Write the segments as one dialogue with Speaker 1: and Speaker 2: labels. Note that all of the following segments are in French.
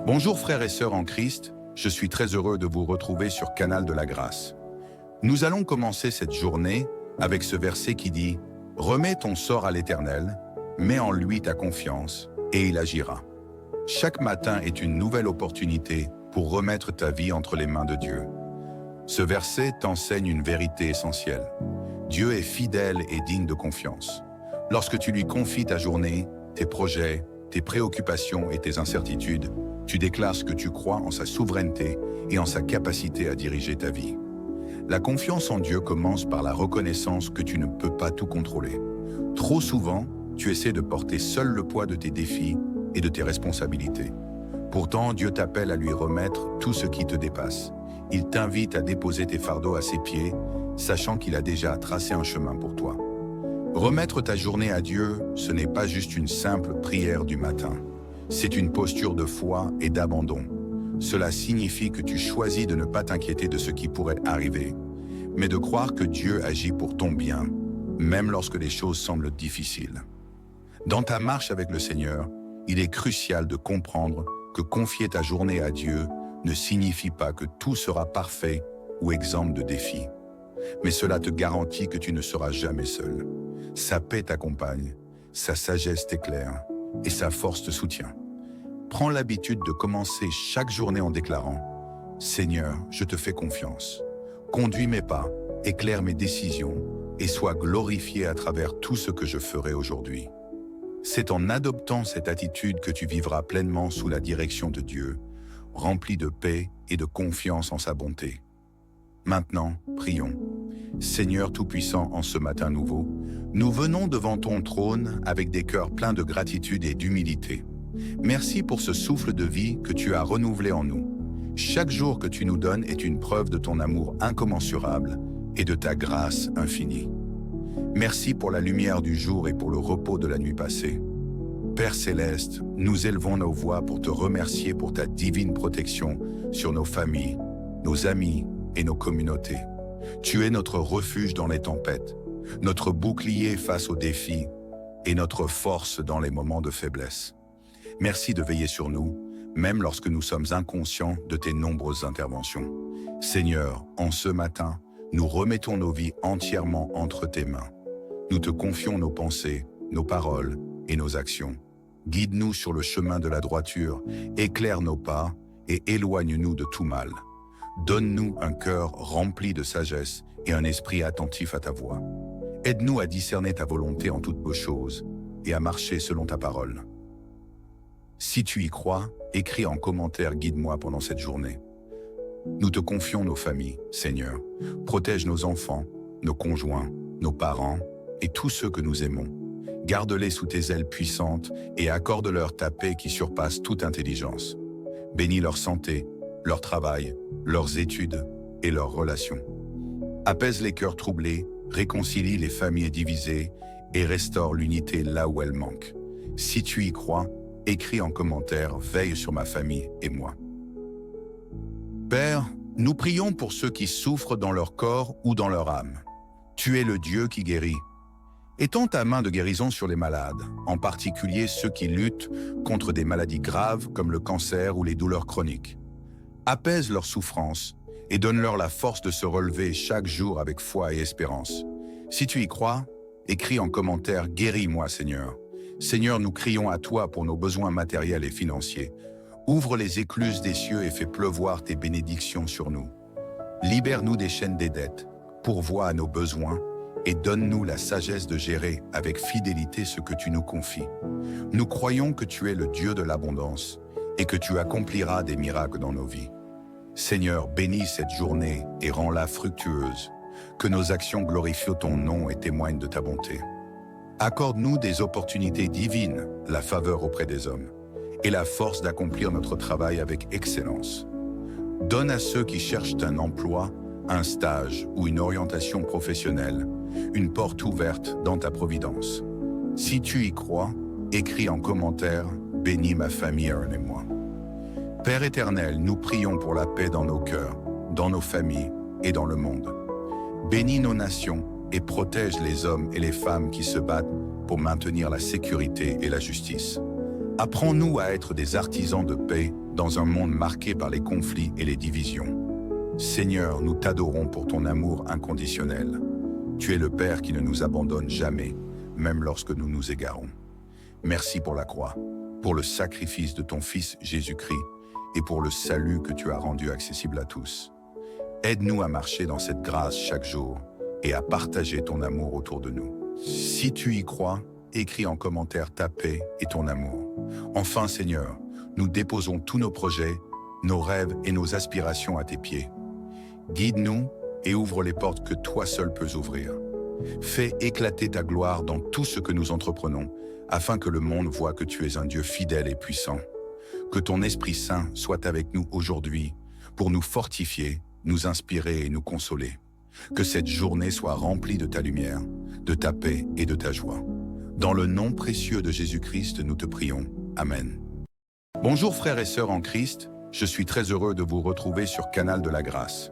Speaker 1: Bonjour frères et sœurs en Christ, je suis très heureux de vous retrouver sur Canal de la Grâce. Nous allons commencer cette journée avec ce verset qui dit « Remets ton sort à l'Éternel, mets en lui ta confiance, et il agira ». Chaque matin est une nouvelle opportunité pour remettre ta vie entre les mains de Dieu. Ce verset t'enseigne une vérité essentielle. Dieu est fidèle et digne de confiance. Lorsque tu lui confies ta journée, tes projets, tes préoccupations et tes incertitudes, tu déclares ce que tu crois en sa souveraineté et en sa capacité à diriger ta vie. La confiance en Dieu commence par la reconnaissance que tu ne peux pas tout contrôler. Trop souvent, tu essaies de porter seul le poids de tes défis et de tes responsabilités. Pourtant, Dieu t'appelle à lui remettre tout ce qui te dépasse. Il t'invite à déposer tes fardeaux à ses pieds, sachant qu'il a déjà tracé un chemin pour toi. Remettre ta journée à Dieu, ce n'est pas juste une simple prière du matin. C'est une posture de foi et d'abandon. Cela signifie que tu choisis de ne pas t'inquiéter de ce qui pourrait arriver, mais de croire que Dieu agit pour ton bien, même lorsque les choses semblent difficiles. Dans ta marche avec le Seigneur, il est crucial de comprendre que confier ta journée à Dieu ne signifie pas que tout sera parfait ou exempt de défis. Mais cela te garantit que tu ne seras jamais seul. Sa paix t'accompagne, sa sagesse t'éclaire et sa force te soutient. Prends l'habitude de commencer chaque journée en déclarant « Seigneur, je te fais confiance. Conduis mes pas, éclaire mes décisions et sois glorifié à travers tout ce que je ferai aujourd'hui. » C'est en adoptant cette attitude que tu vivras pleinement sous la direction de Dieu, rempli de paix et de confiance en sa bonté. Maintenant, prions. Seigneur Tout-Puissant, en ce matin nouveau, nous venons devant ton trône avec des cœurs pleins de gratitude et d'humilité. Merci pour ce souffle de vie que tu as renouvelé en nous. Chaque jour que tu nous donnes est une preuve de ton amour incommensurable et de ta grâce infinie. Merci pour la lumière du jour et pour le repos de la nuit passée. Père Céleste, nous élevons nos voix pour te remercier pour ta divine protection sur nos familles, nos amis et nos communautés. Tu es notre refuge dans les tempêtes, notre bouclier face aux défis et notre force dans les moments de faiblesse. Merci de veiller sur nous, même lorsque nous sommes inconscients de tes nombreuses interventions. Seigneur, en ce matin, nous remettons nos vies entièrement entre tes mains. Nous te confions nos pensées, nos paroles et nos actions. Guide-nous sur le chemin de la droiture, éclaire nos pas et éloigne-nous de tout mal. Donne-nous un cœur rempli de sagesse et un esprit attentif à ta voix. Aide-nous à discerner ta volonté en toutes choses et à marcher selon ta parole. Si tu y crois, écris en commentaire « Guide-moi » pendant cette journée. Nous te confions nos familles, Seigneur. Protège nos enfants, nos conjoints, nos parents et tous ceux que nous aimons. Garde-les sous tes ailes puissantes et accorde-leur ta paix qui surpasse toute intelligence. Bénis leur santé, leur travail, leurs études et leurs relations. Apaise les cœurs troublés, réconcilie les familles divisées et restaure l'unité là où elle manque. Si tu y crois, écris en commentaire « Veille sur ma famille et moi ». Père, nous prions pour ceux qui souffrent dans leur corps ou dans leur âme. Tu es le Dieu qui guérit. Étends ta main de guérison sur les malades, en particulier ceux qui luttent contre des maladies graves comme le cancer ou les douleurs chroniques. Apaise leurs souffrances et donne-leur la force de se relever chaque jour avec foi et espérance. Si tu y crois, écris en commentaire « Guéris-moi, Seigneur ». Seigneur, nous crions à toi pour nos besoins matériels et financiers. Ouvre les écluses des cieux et fais pleuvoir tes bénédictions sur nous. Libère-nous des chaînes des dettes, pourvois à nos besoins et donne-nous la sagesse de gérer avec fidélité ce que tu nous confies. Nous croyons que tu es le Dieu de l'abondance et que tu accompliras des miracles dans nos vies. Seigneur, bénis cette journée et rends-la fructueuse. Que nos actions glorifient ton nom et témoignent de ta bonté. Accorde-nous des opportunités divines, la faveur auprès des hommes, et la force d'accomplir notre travail avec excellence. Donne à ceux qui cherchent un emploi, un stage ou une orientation professionnelle, une porte ouverte dans ta providence. Si tu y crois, écris en commentaire « Bénis ma famille, Aaron et moi ». Père éternel, nous prions pour la paix dans nos cœurs, dans nos familles et dans le monde. Bénis nos nations et protège les hommes et les femmes qui se battent pour maintenir la sécurité et la justice. Apprends-nous à être des artisans de paix dans un monde marqué par les conflits et les divisions. Seigneur, nous t'adorons pour ton amour inconditionnel. Tu es le Père qui ne nous abandonne jamais, même lorsque nous nous égarons. Merci pour la croix, pour le sacrifice de ton Fils Jésus-Christ et pour le salut que tu as rendu accessible à tous. Aide-nous à marcher dans cette grâce chaque jour et à partager ton amour autour de nous. Si tu y crois, écris en commentaire ta paix et ton amour. Enfin, Seigneur, nous déposons tous nos projets, nos rêves et nos aspirations à tes pieds. Guide-nous et ouvre les portes que toi seul peux ouvrir. Fais éclater ta gloire dans tout ce que nous entreprenons, afin que le monde voie que tu es un Dieu fidèle et puissant. Que ton Esprit Saint soit avec nous aujourd'hui pour nous fortifier, nous inspirer et nous consoler. Que cette journée soit remplie de ta lumière, de ta paix et de ta joie. Dans le nom précieux de Jésus-Christ, nous te prions. Amen. Bonjour frères et sœurs en Christ, je suis très heureux de vous retrouver sur Canal de la Grâce.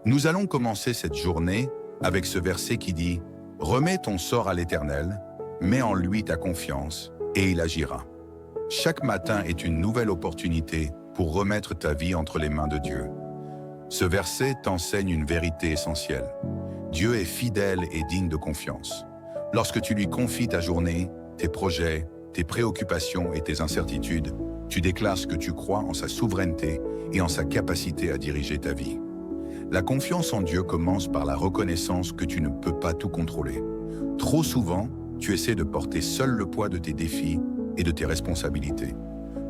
Speaker 1: Nous allons commencer cette journée avec ce verset qui dit « Remets ton sort à l'Éternel, mets en lui ta confiance, et il agira. » Chaque matin est une nouvelle opportunité pour remettre ta vie entre les mains de Dieu. Ce verset t'enseigne une vérité essentielle. Dieu est fidèle et digne de confiance. Lorsque tu lui confies ta journée, tes projets, tes préoccupations et tes incertitudes, tu déclares que tu crois en sa souveraineté et en sa capacité à diriger ta vie. La confiance en Dieu commence par la reconnaissance que tu ne peux pas tout contrôler. Trop souvent, tu essaies de porter seul le poids de tes défis et de tes responsabilités.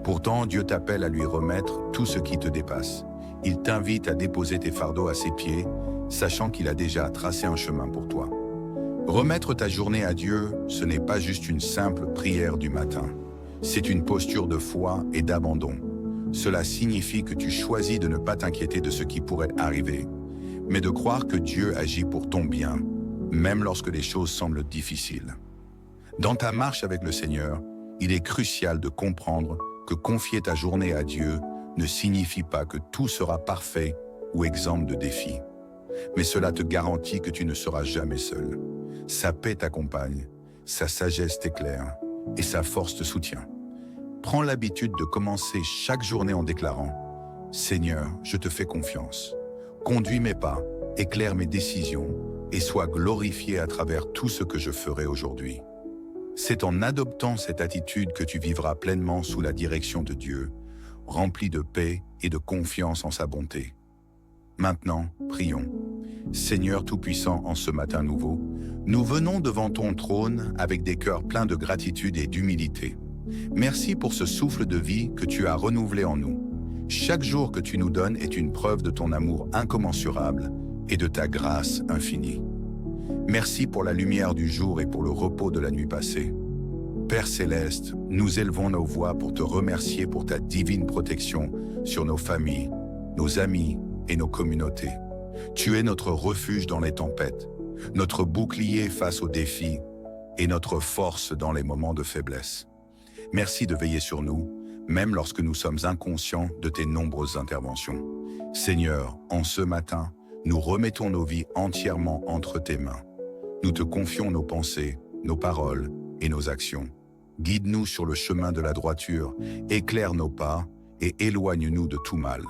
Speaker 1: Pourtant, Dieu t'appelle à lui remettre tout ce qui te dépasse. Il t'invite à déposer tes fardeaux à ses pieds, sachant qu'il a déjà tracé un chemin pour toi. Remettre ta journée à Dieu, ce n'est pas juste une simple prière du matin. C'est une posture de foi et d'abandon. Cela signifie que tu choisis de ne pas t'inquiéter de ce qui pourrait arriver, mais de croire que Dieu agit pour ton bien, même lorsque les choses semblent difficiles. Dans ta marche avec le Seigneur, il est crucial de comprendre que confier ta journée à Dieu ne signifie pas que tout sera parfait ou exempt de défis. Mais cela te garantit que tu ne seras jamais seul. Sa paix t'accompagne, sa sagesse t'éclaire et sa force te soutient. Prends l'habitude de commencer chaque journée en déclarant « Seigneur, je te fais confiance. Conduis mes pas, éclaire mes décisions et sois glorifié à travers tout ce que je ferai aujourd'hui. » C'est en adoptant cette attitude que tu vivras pleinement sous la direction de Dieu, rempli de paix et de confiance en sa bonté. Maintenant, prions. Seigneur Tout-Puissant, en ce matin nouveau, nous venons devant ton trône avec des cœurs pleins de gratitude et d'humilité. Merci pour ce souffle de vie que tu as renouvelé en nous. Chaque jour que tu nous donnes est une preuve de ton amour incommensurable et de ta grâce infinie. Merci pour la lumière du jour et pour le repos de la nuit passée. Père Céleste, nous élevons nos voix pour te remercier pour ta divine protection sur nos familles, nos amis et nos communautés. Tu es notre refuge dans les tempêtes, notre bouclier face aux défis et notre force dans les moments de faiblesse. Merci de veiller sur nous, même lorsque nous sommes inconscients de tes nombreuses interventions. Seigneur, en ce matin, nous remettons nos vies entièrement entre tes mains. Nous te confions nos pensées, nos paroles et nos actions. Guide-nous sur le chemin de la droiture, éclaire nos pas et éloigne-nous de tout mal.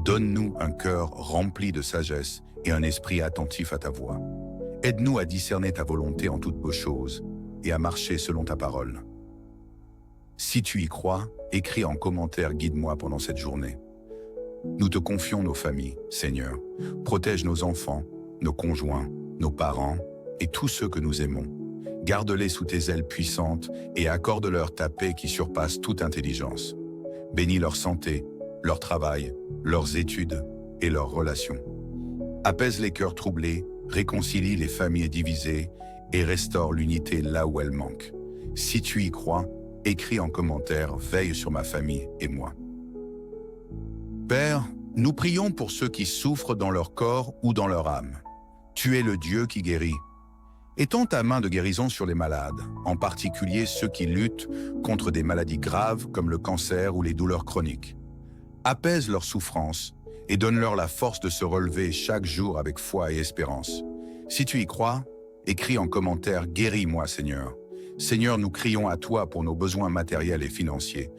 Speaker 1: Donne-nous un cœur rempli de sagesse et un esprit attentif à ta voix. Aide-nous à discerner ta volonté en toutes beaux choses et à marcher selon ta parole. Si tu y crois, écris en commentaire « Guide-moi pendant cette journée ». Nous te confions nos familles, Seigneur. Protège nos enfants, nos conjoints, nos parents et tous ceux que nous aimons. Garde-les sous tes ailes puissantes et accorde-leur ta paix qui surpasse toute intelligence. Bénis leur santé, leur travail, leurs études et leurs relations. Apaise les cœurs troublés, réconcilie les familles divisées et restaure l'unité là où elle manque. Si tu y crois, écris en commentaire « Veille sur ma famille et moi ». Père, nous prions pour ceux qui souffrent dans leur corps ou dans leur âme. Tu es le Dieu qui guérit. Étends ta main de guérison sur les malades, en particulier ceux qui luttent contre des maladies graves comme le cancer ou les douleurs chroniques. Apaise leurs souffrances et donne-leur la force de se relever chaque jour avec foi et espérance. Si tu y crois, écris en commentaire « Guéris-moi, Seigneur ». Seigneur, nous crions à toi pour nos besoins matériels et financiers.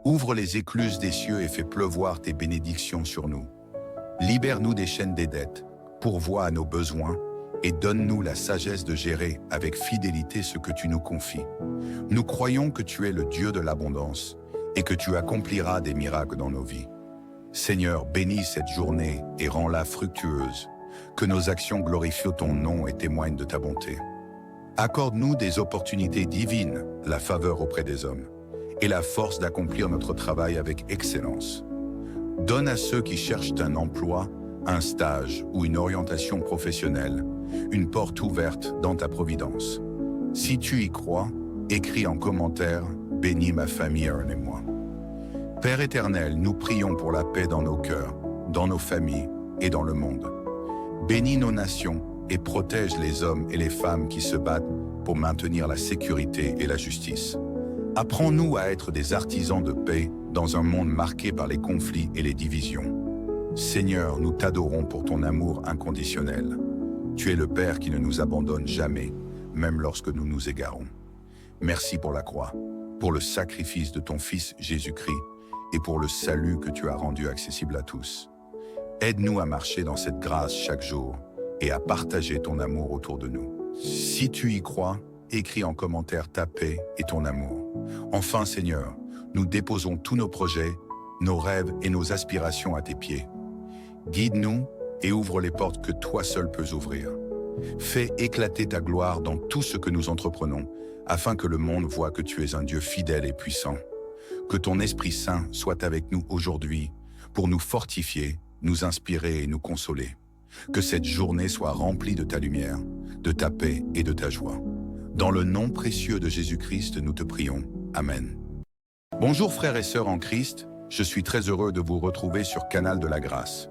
Speaker 1: Ouvre les écluses des cieux et fais pleuvoir tes bénédictions sur nous. Libère-nous des chaînes des dettes, pourvois à nos besoins et donne-nous la sagesse de gérer avec fidélité ce que tu nous confies. Nous croyons que tu es le Dieu de l'abondance et que tu accompliras des miracles dans nos vies. Seigneur, bénis cette journée et rends-la fructueuse, que nos actions glorifient ton nom et témoignent de ta bonté. Accorde-nous des opportunités divines, la faveur auprès des hommes, et la force d'accomplir notre travail avec excellence. Donne à ceux qui cherchent un emploi, un stage ou une orientation professionnelle, une porte ouverte dans ta providence. Si tu y crois, écris en commentaire « Bénis ma famille, Aaron et moi ». Père éternel, nous prions pour la paix dans nos cœurs, dans nos familles et dans le monde. Bénis nos nations et protège les hommes et les femmes qui se battent pour maintenir la sécurité et la justice. Apprends-nous à être des artisans de paix dans un monde marqué par les conflits et les divisions. Seigneur, nous t'adorons pour ton amour inconditionnel. Tu es le Père qui ne nous abandonne jamais, même lorsque nous nous égarons. Merci pour la croix, pour le sacrifice de ton Fils Jésus-Christ et pour le salut que tu as rendu accessible à tous. Aide-nous à marcher dans cette grâce chaque jour et à partager ton amour autour de nous. Si tu y crois, écris en commentaire ta paix et ton amour. Enfin, Seigneur, nous déposons tous nos projets, nos rêves et nos aspirations à tes pieds. Guide-nous et ouvre les portes que toi seul peux ouvrir. Fais éclater ta gloire dans tout ce que nous entreprenons, afin que le monde voie que tu es un Dieu fidèle et puissant. Que ton Esprit Saint soit avec nous aujourd'hui pour nous fortifier, nous inspirer et nous consoler. Que cette journée soit remplie de ta lumière, de ta paix et de ta joie. Dans le nom précieux de Jésus-Christ, nous te prions. Amen. Bonjour frères et sœurs en Christ, je suis très heureux de vous retrouver sur Canal de la Grâce.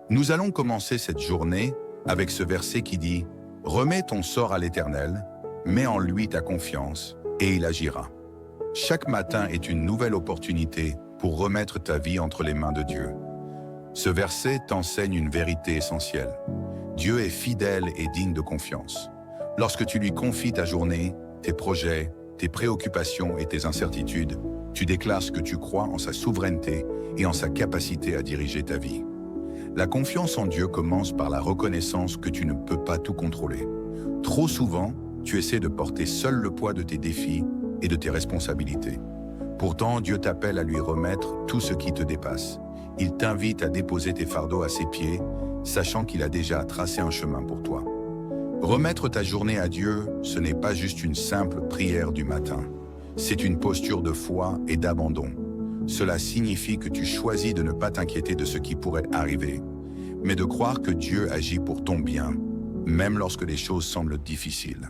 Speaker 1: Nous allons commencer cette journée avec ce verset qui dit « Remets ton sort à l'Éternel, mets en lui ta confiance, et il agira. » Chaque matin est une nouvelle opportunité pour remettre ta vie entre les mains de Dieu. Ce verset t'enseigne une vérité essentielle. Dieu est fidèle et digne de confiance. Lorsque tu lui confies ta journée, tes projets, tes préoccupations et tes incertitudes, tu déclares ce que tu crois en sa souveraineté et en sa capacité à diriger ta vie. La confiance en Dieu commence par la reconnaissance que tu ne peux pas tout contrôler. Trop souvent, tu essaies de porter seul le poids de tes défis et de tes responsabilités. Pourtant, Dieu t'appelle à lui remettre tout ce qui te dépasse. Il t'invite à déposer tes fardeaux à ses pieds, sachant qu'il a déjà tracé un chemin pour toi. Remettre ta journée à Dieu, ce n'est pas juste une simple prière du matin. C'est une posture de foi et d'abandon. Cela signifie que tu choisis de ne pas t'inquiéter de ce qui pourrait arriver, mais de croire que Dieu agit pour ton bien, même lorsque les choses semblent difficiles.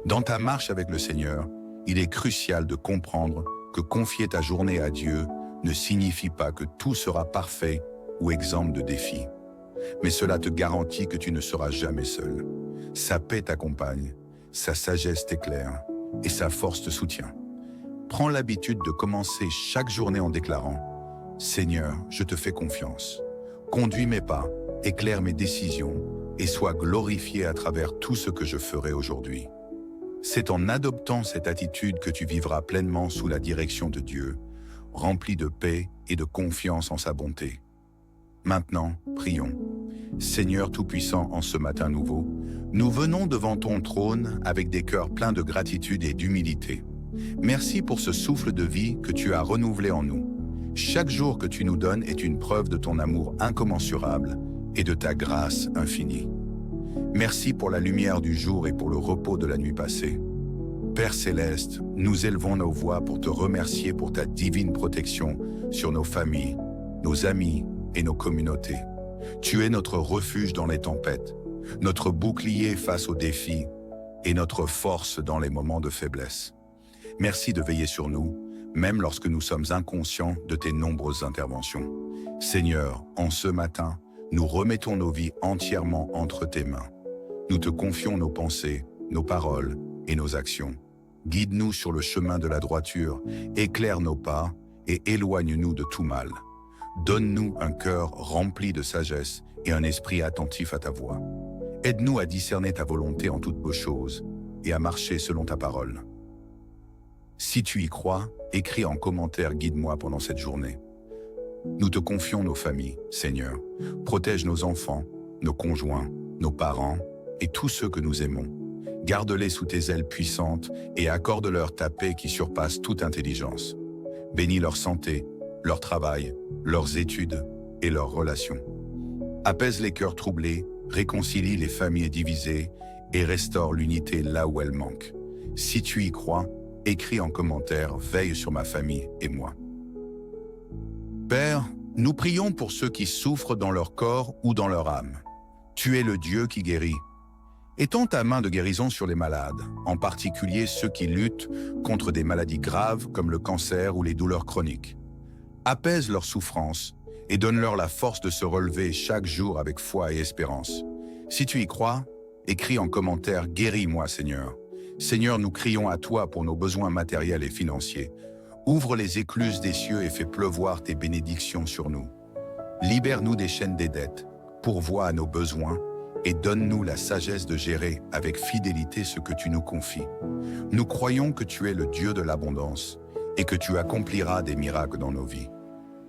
Speaker 1: Dans ta marche avec le Seigneur, il est crucial de comprendre que confier ta journée à Dieu ne signifie pas que tout sera parfait ou exempt de défis. Mais cela te garantit que tu ne seras jamais seul. Sa paix t'accompagne, sa sagesse t'éclaire et sa force te soutient. Prends l'habitude de commencer chaque journée en déclarant « Seigneur, je te fais confiance. Conduis mes pas, éclaire mes décisions et sois glorifié à travers tout ce que je ferai aujourd'hui. » C'est en adoptant cette attitude que tu vivras pleinement sous la direction de Dieu, rempli de paix et de confiance en sa bonté. Maintenant, prions. Seigneur Tout-Puissant, en ce matin nouveau, nous venons devant ton trône avec des cœurs pleins de gratitude et d'humilité. Merci pour ce souffle de vie que tu as renouvelé en nous. Chaque jour que tu nous donnes est une preuve de ton amour incommensurable et de ta grâce infinie. Merci pour la lumière du jour et pour le repos de la nuit passée. Père Céleste, nous élevons nos voix pour te remercier pour ta divine protection sur nos familles, nos amis et nos communautés. Tu es notre refuge dans les tempêtes, notre bouclier face aux défis et notre force dans les moments de faiblesse. Merci de veiller sur nous, même lorsque nous sommes inconscients de tes nombreuses interventions. Seigneur, en ce matin, nous remettons nos vies entièrement entre tes mains. Nous te confions nos pensées, nos paroles et nos actions. Guide-nous sur le chemin de la droiture, éclaire nos pas et éloigne-nous de tout mal. Donne-nous un cœur rempli de sagesse et un esprit attentif à ta voix. Aide-nous à discerner ta volonté en toutes choses et à marcher selon ta parole. Si tu y crois, écris en commentaire « Guide-moi pendant cette journée ». Nous te confions nos familles, Seigneur. Protège nos enfants, nos conjoints, nos parents et tous ceux que nous aimons. Garde-les sous tes ailes puissantes et accorde-leur ta paix qui surpasse toute intelligence. Bénis leur santé, leur travail, leurs études et leurs relations. Apaise les cœurs troublés, réconcilie les familles divisées et restaure l'unité là où elle manque. Si tu y crois, écris en commentaire « Veille sur ma famille et moi ». Père, nous prions pour ceux qui souffrent dans leur corps ou dans leur âme. Tu es le Dieu qui guérit. Étends ta main de guérison sur les malades, en particulier ceux qui luttent contre des maladies graves comme le cancer ou les douleurs chroniques. Apaise leurs souffrances et donne-leur la force de se relever chaque jour avec foi et espérance. Si tu y crois, écris en commentaire « Guéris-moi, Seigneur ». Seigneur, nous crions à toi pour nos besoins matériels et financiers. Ouvre les écluses des cieux et fais pleuvoir tes bénédictions sur nous. Libère-nous des chaînes des dettes, pourvois à nos besoins et donne-nous la sagesse de gérer avec fidélité ce que tu nous confies. Nous croyons que tu es le Dieu de l'abondance et que tu accompliras des miracles dans nos vies.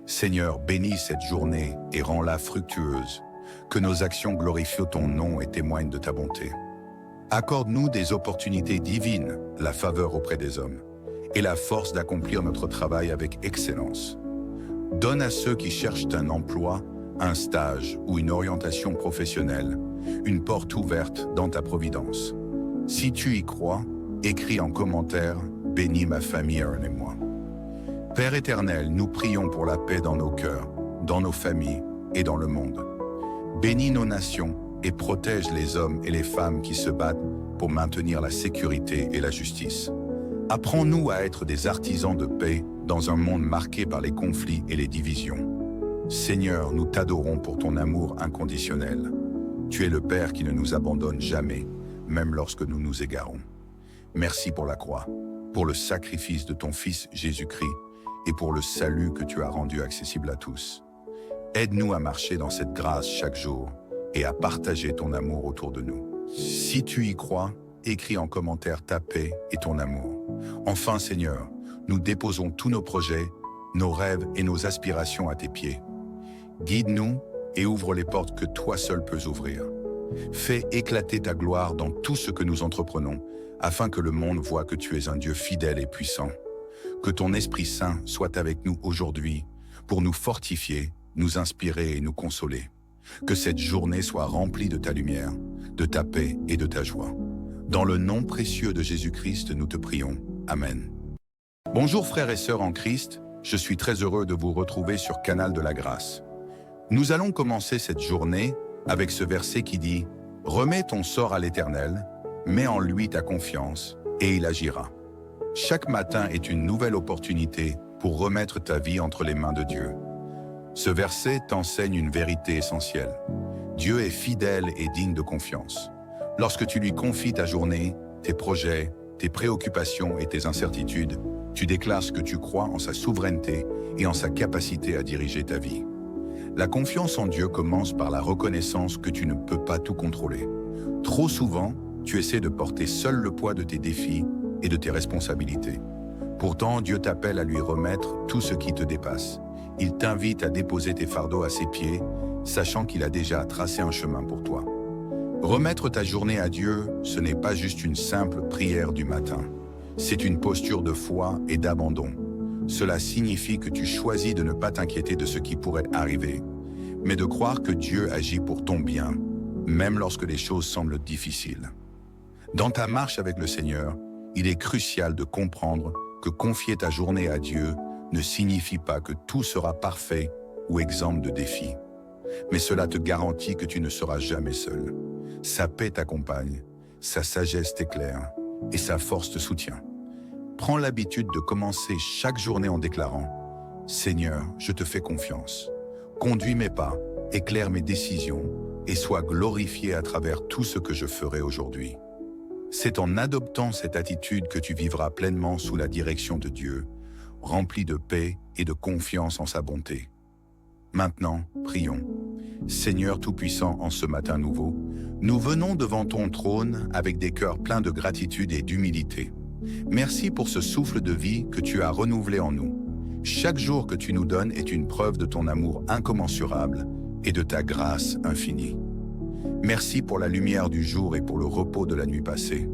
Speaker 1: Seigneur, bénis cette journée et rends-la fructueuse. Que nos actions glorifient ton nom et témoignent de ta bonté. Accorde-nous des opportunités divines, la faveur auprès des hommes, et la force d'accomplir notre travail avec excellence. Donne à ceux qui cherchent un emploi, un stage ou une orientation professionnelle, une porte ouverte dans ta providence. Si tu y crois, écris en commentaire « Bénis ma famille, Aaron et moi ». Père éternel, nous prions pour la paix dans nos cœurs, dans nos familles et dans le monde. Bénis nos nations et protège les hommes et les femmes qui se battent pour maintenir la sécurité et la justice. Apprends-nous à être des artisans de paix dans un monde marqué par les conflits et les divisions. Seigneur, nous t'adorons pour ton amour inconditionnel. Tu es le Père qui ne nous abandonne jamais, même lorsque nous nous égarons. Merci pour la croix, pour le sacrifice de ton Fils Jésus-Christ et pour le salut que tu as rendu accessible à tous. Aide-nous à marcher dans cette grâce chaque jour et à partager ton amour autour de nous. Si tu y crois, écris en commentaire ta paix et ton amour. Enfin, Seigneur, nous déposons tous nos projets, nos rêves et nos aspirations à tes pieds. Guide-nous et ouvre les portes que toi seul peux ouvrir. Fais éclater ta gloire dans tout ce que nous entreprenons, afin que le monde voie que tu es un Dieu fidèle et puissant. Que ton Esprit Saint soit avec nous aujourd'hui pour nous fortifier, nous inspirer et nous consoler. Que cette journée soit remplie de ta lumière, de ta paix et de ta joie. Dans le nom précieux de Jésus-Christ, nous te prions. Amen. Bonjour frères et sœurs en Christ, je suis très heureux de vous retrouver sur Canal de la Grâce. Nous allons commencer cette journée avec ce verset qui dit « Remets ton sort à l'Éternel, mets en lui ta confiance, et il agira. » Chaque matin est une nouvelle opportunité pour remettre ta vie entre les mains de Dieu. Ce verset t'enseigne une vérité essentielle. Dieu est fidèle et digne de confiance. Lorsque tu lui confies ta journée, tes projets, tes préoccupations et tes incertitudes, tu déclares que tu crois en sa souveraineté et en sa capacité à diriger ta vie. La confiance en Dieu commence par la reconnaissance que tu ne peux pas tout contrôler. Trop souvent, tu essaies de porter seul le poids de tes défis et de tes responsabilités. Pourtant, Dieu t'appelle à lui remettre tout ce qui te dépasse. Il t'invite à déposer tes fardeaux à ses pieds, sachant qu'il a déjà tracé un chemin pour toi. Remettre ta journée à Dieu, ce n'est pas juste une simple prière du matin. C'est une posture de foi et d'abandon. Cela signifie que tu choisis de ne pas t'inquiéter de ce qui pourrait arriver, mais de croire que Dieu agit pour ton bien, même lorsque les choses semblent difficiles. Dans ta marche avec le Seigneur, il est crucial de comprendre que confier ta journée à Dieu ne signifie pas que tout sera parfait ou exempt de défis. Mais cela te garantit que tu ne seras jamais seul. Sa paix t'accompagne, sa sagesse t'éclaire et sa force te soutient. Prends l'habitude de commencer chaque journée en déclarant « Seigneur, je te fais confiance. Conduis mes pas, éclaire mes décisions et sois glorifié à travers tout ce que je ferai aujourd'hui. » C'est en adoptant cette attitude que tu vivras pleinement sous la direction de Dieu, rempli de paix et de confiance en sa bonté. Maintenant, prions. Seigneur Tout-Puissant, en ce matin nouveau, nous venons devant ton trône avec des cœurs pleins de gratitude et d'humilité. Merci pour ce souffle de vie que tu as renouvelé en nous. Chaque jour que tu nous donnes est une preuve de ton amour incommensurable et de ta grâce infinie. Merci pour la lumière du jour et pour le repos de la nuit passée.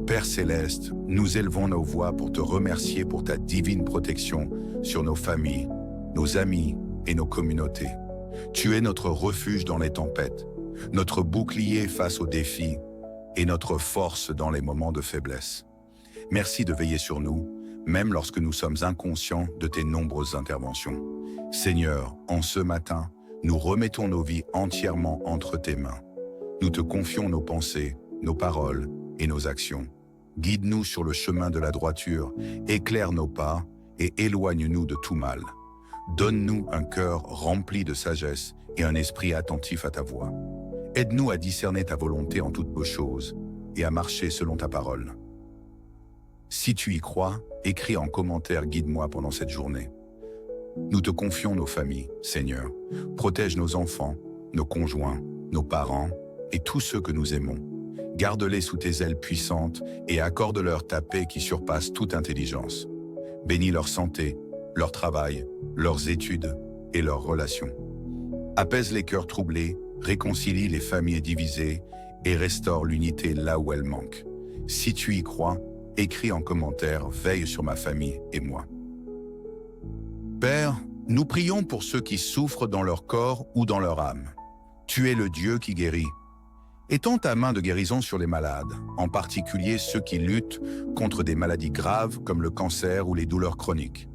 Speaker 1: Père céleste, nous élevons nos voix pour te remercier pour ta divine protection sur nos familles, nos amis et nos communautés. Tu es notre refuge dans les tempêtes, notre bouclier face aux défis et notre force dans les moments de faiblesse. Merci de veiller sur nous, même lorsque nous sommes inconscients de tes nombreuses interventions. Seigneur, en ce matin, nous remettons nos vies entièrement entre tes mains. Nous te confions nos pensées, nos paroles et nos actions. Guide-nous sur le chemin de la droiture, éclaire nos pas et éloigne-nous de tout mal. Donne-nous un cœur rempli de sagesse et un esprit attentif à ta voix. Aide-nous à discerner ta volonté en toutes choses et à marcher selon ta parole. Si tu y crois, écris en commentaire « Guide-moi pendant cette journée ». Nous te confions nos familles, Seigneur. Protège nos enfants, nos conjoints, nos parents et tous ceux que nous aimons. Garde-les sous tes ailes puissantes et accorde-leur ta paix qui surpasse toute intelligence. Bénis leur santé, leur travail, leurs études et leurs relations. Apaise les cœurs troublés, réconcilie les familles divisées et restaure l'unité là où elle manque. Si tu y crois, écris en commentaire « Veille sur ma famille et moi ». Père, nous prions pour ceux qui souffrent dans leur corps ou dans leur âme. Tu es le Dieu qui guérit. Étends ta main de guérison sur les malades, en particulier ceux qui luttent contre des maladies graves comme le cancer ou les douleurs chroniques.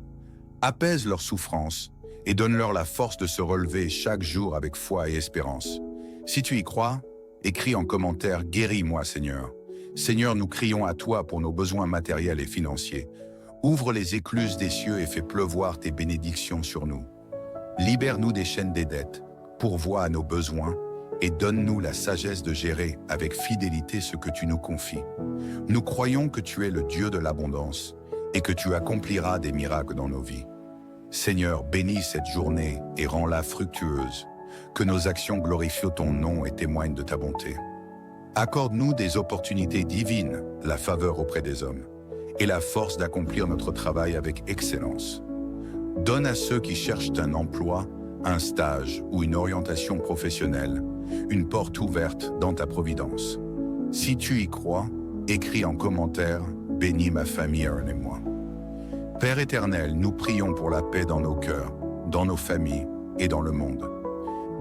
Speaker 1: Apaise leurs souffrances et donne-leur la force de se relever chaque jour avec foi et espérance. Si tu y crois, écris en commentaire « Guéris-moi, Seigneur ». Seigneur, nous crions à toi pour nos besoins matériels et financiers. Ouvre les écluses des cieux et fais pleuvoir tes bénédictions sur nous. Libère-nous des chaînes des dettes, pourvois à nos besoins et donne-nous la sagesse de gérer avec fidélité ce que tu nous confies. Nous croyons que tu es le Dieu de l'abondance et que tu accompliras des miracles dans nos vies. Seigneur, bénis cette journée et rends-la fructueuse. Que nos actions glorifient ton nom et témoignent de ta bonté. Accorde-nous des opportunités divines, la faveur auprès des hommes, et la force d'accomplir notre travail avec excellence. Donne à ceux qui cherchent un emploi, un stage ou une orientation professionnelle, une porte ouverte dans ta providence. Si tu y crois, écris en commentaire « Bénis ma famille, Aaron et moi ». Père éternel, nous prions pour la paix dans nos cœurs, dans nos familles et dans le monde.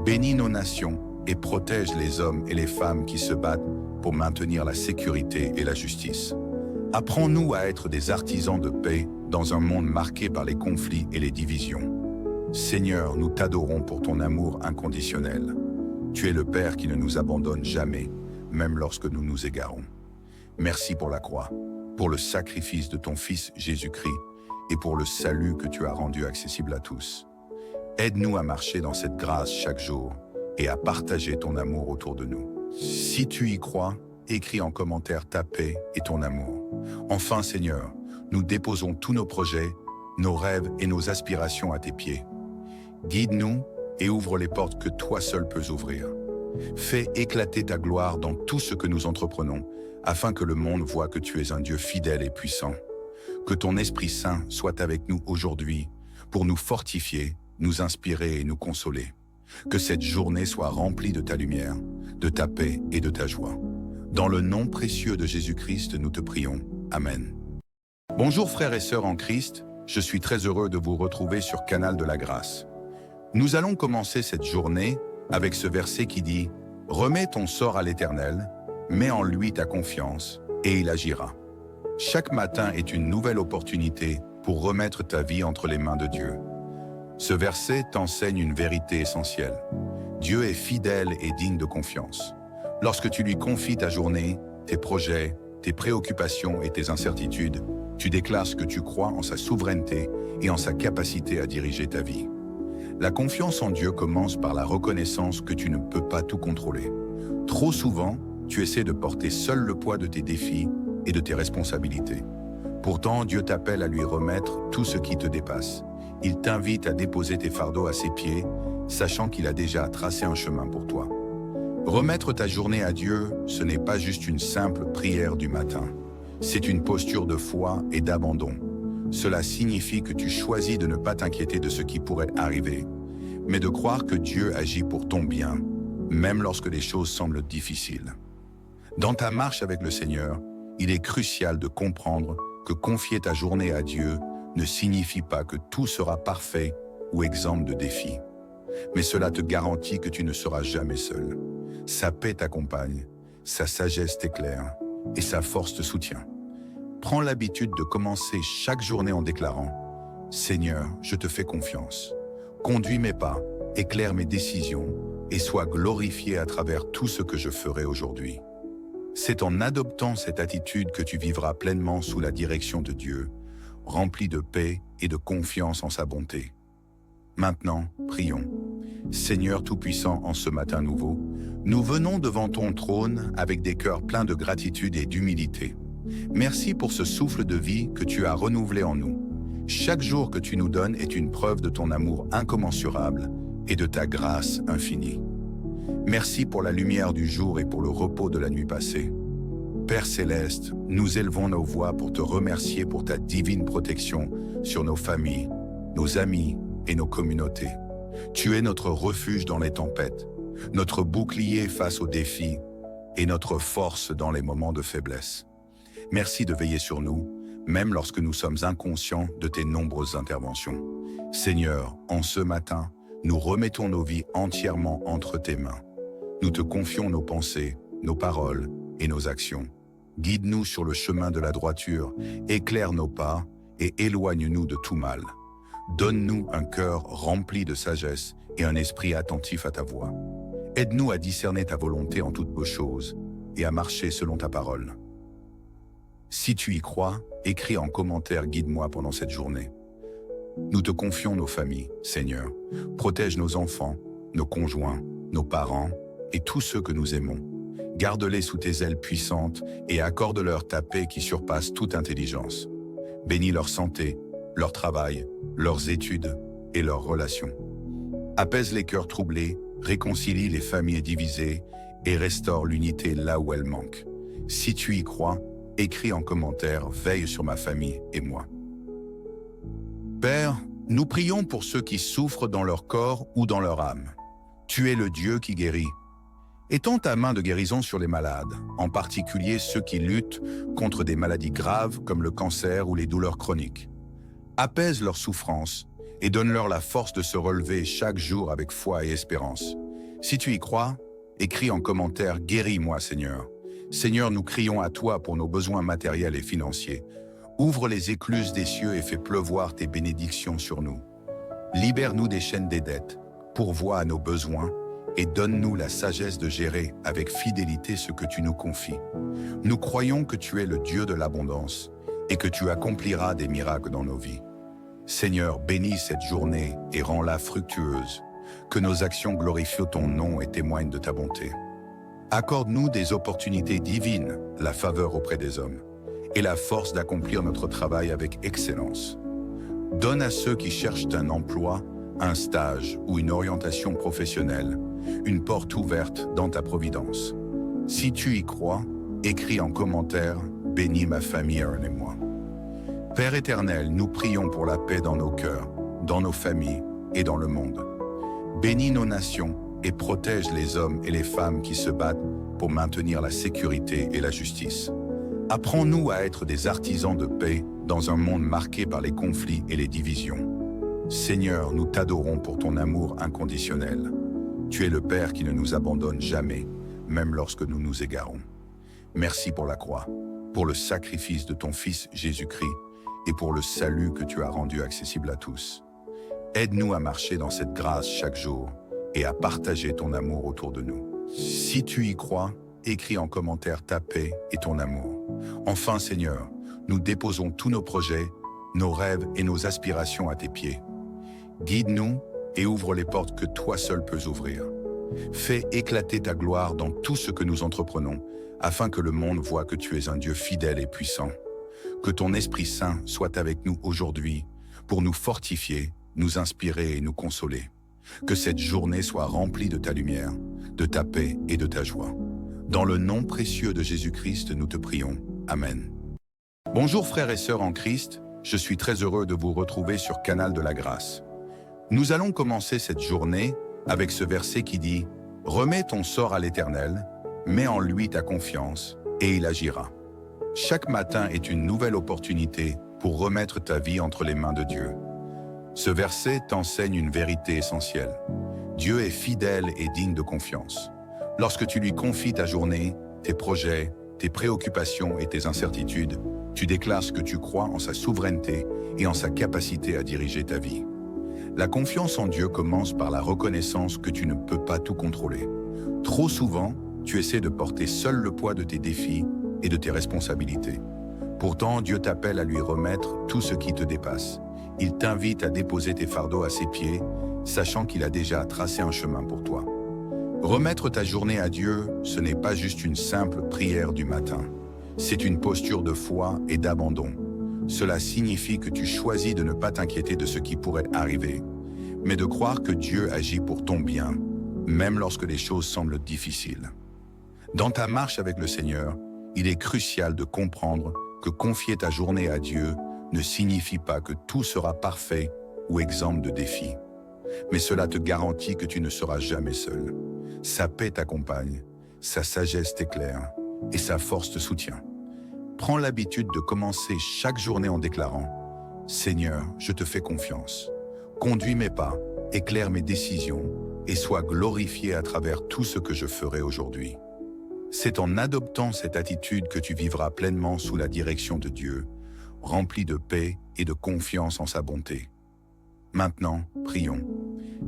Speaker 1: Bénis nos nations et protège les hommes et les femmes qui se battent pour maintenir la sécurité et la justice. Apprends-nous à être des artisans de paix dans un monde marqué par les conflits et les divisions. Seigneur, nous t'adorons pour ton amour inconditionnel. Tu es le Père qui ne nous abandonne jamais, même lorsque nous nous égarons. Merci pour la croix, pour le sacrifice de ton Fils Jésus-Christ et pour le salut que tu as rendu accessible à tous. Aide-nous à marcher dans cette grâce chaque jour et à partager ton amour autour de nous. Si tu y crois, écris en commentaire ta paix et ton amour. Enfin, Seigneur, nous déposons tous nos projets, nos rêves et nos aspirations à tes pieds. Guide-nous et ouvre les portes que toi seul peux ouvrir. Fais éclater ta gloire dans tout ce que nous entreprenons, afin que le monde voie que tu es un Dieu fidèle et puissant. Que ton Esprit Saint soit avec nous aujourd'hui pour nous fortifier, nous inspirer et nous consoler. Que cette journée soit remplie de ta lumière, de ta paix et de ta joie. Dans le nom précieux de Jésus-Christ, nous te prions. Amen. Bonjour frères et sœurs en Christ, je suis très heureux de vous retrouver sur Canal de la Grâce. Nous allons commencer cette journée avec ce verset qui dit « Remets ton sort à l'Éternel, mets en lui ta confiance, et il agira. » Chaque matin est une nouvelle opportunité pour remettre ta vie entre les mains de Dieu. Ce verset t'enseigne une vérité essentielle. Dieu est fidèle et digne de confiance. Lorsque tu lui confies ta journée, tes projets, tes préoccupations et tes incertitudes, tu déclares que tu crois en sa souveraineté et en sa capacité à diriger ta vie. La confiance en Dieu commence par la reconnaissance que tu ne peux pas tout contrôler. Trop souvent, tu essaies de porter seul le poids de tes défis et de tes responsabilités. Pourtant, Dieu t'appelle à lui remettre tout ce qui te dépasse. Il t'invite à déposer tes fardeaux à ses pieds, sachant qu'il a déjà tracé un chemin pour toi. Remettre ta journée à Dieu, ce n'est pas juste une simple prière du matin. C'est une posture de foi et d'abandon. Cela signifie que tu choisis de ne pas t'inquiéter de ce qui pourrait arriver, mais de croire que Dieu agit pour ton bien, même lorsque les choses semblent difficiles. Dans ta marche avec le Seigneur, il est crucial de comprendre que confier ta journée à Dieu ne signifie pas que tout sera parfait ou exempt de défis. Mais cela te garantit que tu ne seras jamais seul. Sa paix t'accompagne, sa sagesse t'éclaire et sa force te soutient. Prends l'habitude de commencer chaque journée en déclarant « Seigneur, je te fais confiance. Conduis mes pas, éclaire mes décisions et sois glorifié à travers tout ce que je ferai aujourd'hui. » C'est en adoptant cette attitude que tu vivras pleinement sous la direction de Dieu, rempli de paix et de confiance en sa bonté. Maintenant, prions. Seigneur Tout-Puissant, en ce matin nouveau, nous venons devant ton trône avec des cœurs pleins de gratitude et d'humilité. Merci pour ce souffle de vie que tu as renouvelé en nous. Chaque jour que tu nous donnes est une preuve de ton amour incommensurable et de ta grâce infinie. Merci pour la lumière du jour et pour le repos de la nuit passée. Père Céleste, nous élevons nos voix pour te remercier pour ta divine protection sur nos familles, nos amis et nos communautés. Tu es notre refuge dans les tempêtes, notre bouclier face aux défis et notre force dans les moments de faiblesse. Merci de veiller sur nous, même lorsque nous sommes inconscients de tes nombreuses interventions. Seigneur, en ce matin, nous remettons nos vies entièrement entre tes mains. Nous te confions nos pensées, nos paroles et nos actions. Guide-nous sur le chemin de la droiture, éclaire nos pas et éloigne-nous de tout mal. Donne-nous un cœur rempli de sagesse et un esprit attentif à ta voix. Aide-nous à discerner ta volonté en toutes beaux choses et à marcher selon ta parole. Si tu y crois, écris en commentaire « Guide-moi pendant cette journée ». Nous te confions nos familles, Seigneur. Protège nos enfants, nos conjoints, nos parents et tous ceux que nous aimons. Garde-les sous tes ailes puissantes et accorde-leur ta paix qui surpasse toute intelligence. Bénis leur santé, leur travail, leurs études et leurs relations. Apaise les cœurs troublés, réconcilie les familles divisées et restaure l'unité là où elle manque. Si tu y crois, écris en commentaire « Veille sur ma famille et moi ». Père, nous prions pour ceux qui souffrent dans leur corps ou dans leur âme. Tu es le Dieu qui guérit. Étends ta main de guérison sur les malades, en particulier ceux qui luttent contre des maladies graves comme le cancer ou les douleurs chroniques. Apaise leurs souffrances et donne-leur la force de se relever chaque jour avec foi et espérance. Si tu y crois, écris en commentaire « Guéris-moi, Seigneur ». Seigneur, nous crions à toi pour nos besoins matériels et financiers. Ouvre les écluses des cieux et fais pleuvoir tes bénédictions sur nous. Libère-nous des chaînes des dettes, pourvois à nos besoins et donne-nous la sagesse de gérer avec fidélité ce que tu nous confies. Nous croyons que tu es le Dieu de l'abondance et que tu accompliras des miracles dans nos vies. Seigneur, bénis cette journée et rends-la fructueuse, que nos actions glorifient ton nom et témoignent de ta bonté. Accorde-nous des opportunités divines, la faveur auprès des hommes, et la force d'accomplir notre travail avec excellence. Donne à ceux qui cherchent un emploi, un stage ou une orientation professionnelle, une porte ouverte dans ta providence. Si tu y crois, écris en commentaire « Bénis ma famille, Aaron et moi ». Père éternel, nous prions pour la paix dans nos cœurs, dans nos familles et dans le monde. Bénis nos nations et protège les hommes et les femmes qui se battent pour maintenir la sécurité et la justice. Apprends-nous à être des artisans de paix dans un monde marqué par les conflits et les divisions. Seigneur, nous t'adorons pour ton amour inconditionnel. Tu es le Père qui ne nous abandonne jamais, même lorsque nous nous égarons. Merci pour la croix, pour le sacrifice de ton Fils Jésus-Christ et pour le salut que tu as rendu accessible à tous. Aide-nous à marcher dans cette grâce chaque jour et à partager ton amour autour de nous. Si tu y crois, écris en commentaire ta paix et ton amour. Enfin, Seigneur, nous déposons tous nos projets, nos rêves et nos aspirations à tes pieds. Guide-nous et ouvre les portes que toi seul peux ouvrir. Fais éclater ta gloire dans tout ce que nous entreprenons, afin que le monde voie que tu es un Dieu fidèle et puissant. Que ton Esprit Saint soit avec nous aujourd'hui pour nous fortifier, nous inspirer et nous consoler. Que cette journée soit remplie de ta lumière, de ta paix et de ta joie. Dans le nom précieux de Jésus-Christ, nous te prions. Amen. Bonjour frères et sœurs en Christ, je suis très heureux de vous retrouver sur Canal de la Grâce. Nous allons commencer cette journée avec ce verset qui dit « Remets ton sort à l'Éternel, mets en lui ta confiance, et il agira ». Chaque matin est une nouvelle opportunité pour remettre ta vie entre les mains de Dieu. Ce verset t'enseigne une vérité essentielle. Dieu est fidèle et digne de confiance. Lorsque tu lui confies ta journée, tes projets, tes préoccupations et tes incertitudes, tu déclares ce que tu crois en sa souveraineté et en sa capacité à diriger ta vie. La confiance en Dieu commence par la reconnaissance que tu ne peux pas tout contrôler. Trop souvent, tu essaies de porter seul le poids de tes défis et de tes responsabilités. Pourtant, Dieu t'appelle à lui remettre tout ce qui te dépasse. Il t'invite à déposer tes fardeaux à ses pieds, sachant qu'il a déjà tracé un chemin pour toi. Remettre ta journée à Dieu, ce n'est pas juste une simple prière du matin. C'est une posture de foi et d'abandon. Cela signifie que tu choisis de ne pas t'inquiéter de ce qui pourrait arriver, mais de croire que Dieu agit pour ton bien, même lorsque les choses semblent difficiles. Dans ta marche avec le Seigneur, il est crucial de comprendre que confier ta journée à Dieu ne signifie pas que tout sera parfait ou exempt de défis. Mais cela te garantit que tu ne seras jamais seul. Sa paix t'accompagne, sa sagesse t'éclaire et sa force te soutient. Prends l'habitude de commencer chaque journée en déclarant « Seigneur, je te fais confiance. Conduis mes pas, éclaire mes décisions et sois glorifié à travers tout ce que je ferai aujourd'hui. » C'est en adoptant cette attitude que tu vivras pleinement sous la direction de Dieu, rempli de paix et de confiance en sa bonté. Maintenant, prions.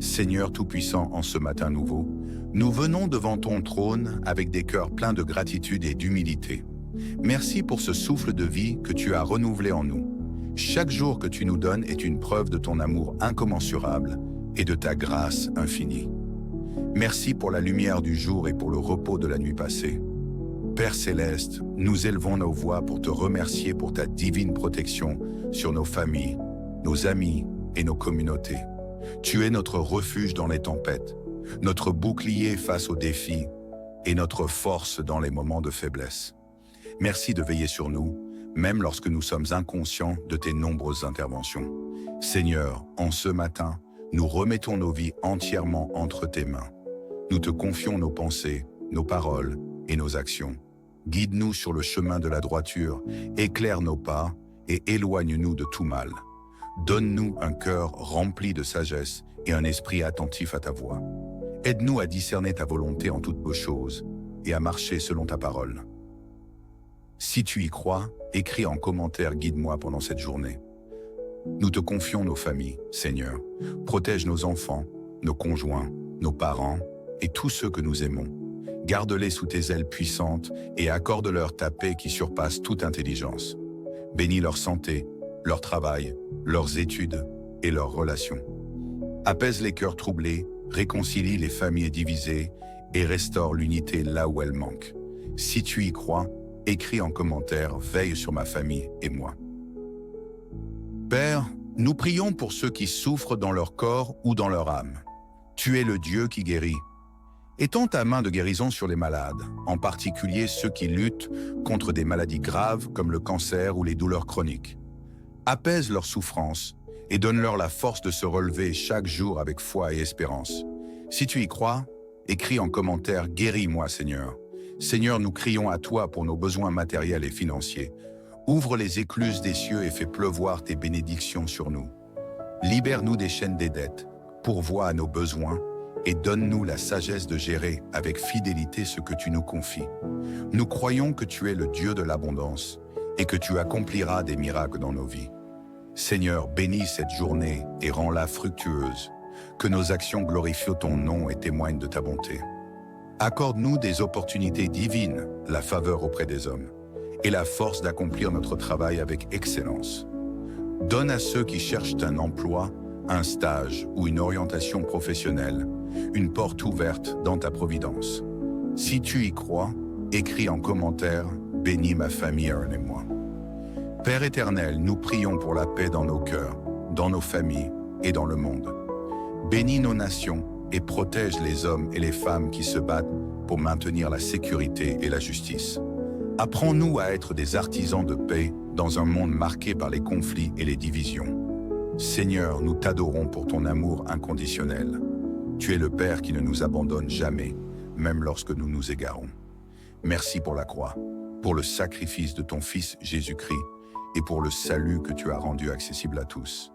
Speaker 1: Seigneur Tout-Puissant, en ce matin nouveau, nous venons devant ton trône avec des cœurs pleins de gratitude et d'humilité. Merci pour ce souffle de vie que tu as renouvelé en nous. Chaque jour que tu nous donnes est une preuve de ton amour incommensurable et de ta grâce infinie. Merci pour la lumière du jour et pour le repos de la nuit passée. Père Céleste, nous élevons nos voix pour te remercier pour ta divine protection sur nos familles, nos amis et nos communautés. Tu es notre refuge dans les tempêtes, notre bouclier face aux défis et notre force dans les moments de faiblesse. Merci de veiller sur nous, même lorsque nous sommes inconscients de tes nombreuses interventions. Seigneur, en ce matin, nous remettons nos vies entièrement entre tes mains. Nous te confions nos pensées, nos paroles et nos actions. Guide-nous sur le chemin de la droiture, éclaire nos pas et éloigne-nous de tout mal. Donne-nous un cœur rempli de sagesse et un esprit attentif à ta voix. Aide-nous à discerner ta volonté en toutes choses et à marcher selon ta parole. Si tu y crois, écris en commentaire « Guide-moi pendant cette journée ». Nous te confions nos familles, Seigneur. Protège nos enfants, nos conjoints, nos parents et tous ceux que nous aimons. Garde-les sous tes ailes puissantes et accorde-leur ta paix qui surpasse toute intelligence. Bénis leur santé, leur travail, leurs études et leurs relations. Apaise les cœurs troublés, réconcilie les familles divisées et restaure l'unité là où elle manque. Si tu y crois, écris en commentaire « Veille sur ma famille et moi ». Père, nous prions pour ceux qui souffrent dans leur corps ou dans leur âme. Tu es le Dieu qui guérit. Étends ta main de guérison sur les malades, en particulier ceux qui luttent contre des maladies graves comme le cancer ou les douleurs chroniques. Apaise leurs souffrances et donne-leur la force de se relever chaque jour avec foi et espérance. Si tu y crois, écris en commentaire « Guéris-moi, Seigneur ». Seigneur, nous crions à toi pour nos besoins matériels et financiers. Ouvre les écluses des cieux et fais pleuvoir tes bénédictions sur nous. Libère-nous des chaînes des dettes, pourvois à nos besoins et donne-nous la sagesse de gérer avec fidélité ce que tu nous confies. Nous croyons que tu es le Dieu de l'abondance et que tu accompliras des miracles dans nos vies. Seigneur, bénis cette journée et rends-la fructueuse, que nos actions glorifient ton nom et témoignent de ta bonté. Accorde-nous des opportunités divines, la faveur auprès des hommes, et la force d'accomplir notre travail avec excellence. Donne à ceux qui cherchent un emploi, un stage ou une orientation professionnelle, une porte ouverte dans ta providence. Si tu y crois, écris en commentaire « Bénis ma famille, Aaron et moi ». Père éternel, nous prions pour la paix dans nos cœurs, dans nos familles et dans le monde. Bénis nos nations et protège les hommes et les femmes qui se battent pour maintenir la sécurité et la justice. Apprends-nous à être des artisans de paix dans un monde marqué par les conflits et les divisions. Seigneur, nous t'adorons pour ton amour inconditionnel. Tu es le Père qui ne nous abandonne jamais, même lorsque nous nous égarons. Merci pour la croix, pour le sacrifice de ton Fils Jésus-Christ et pour le salut que tu as rendu accessible à tous.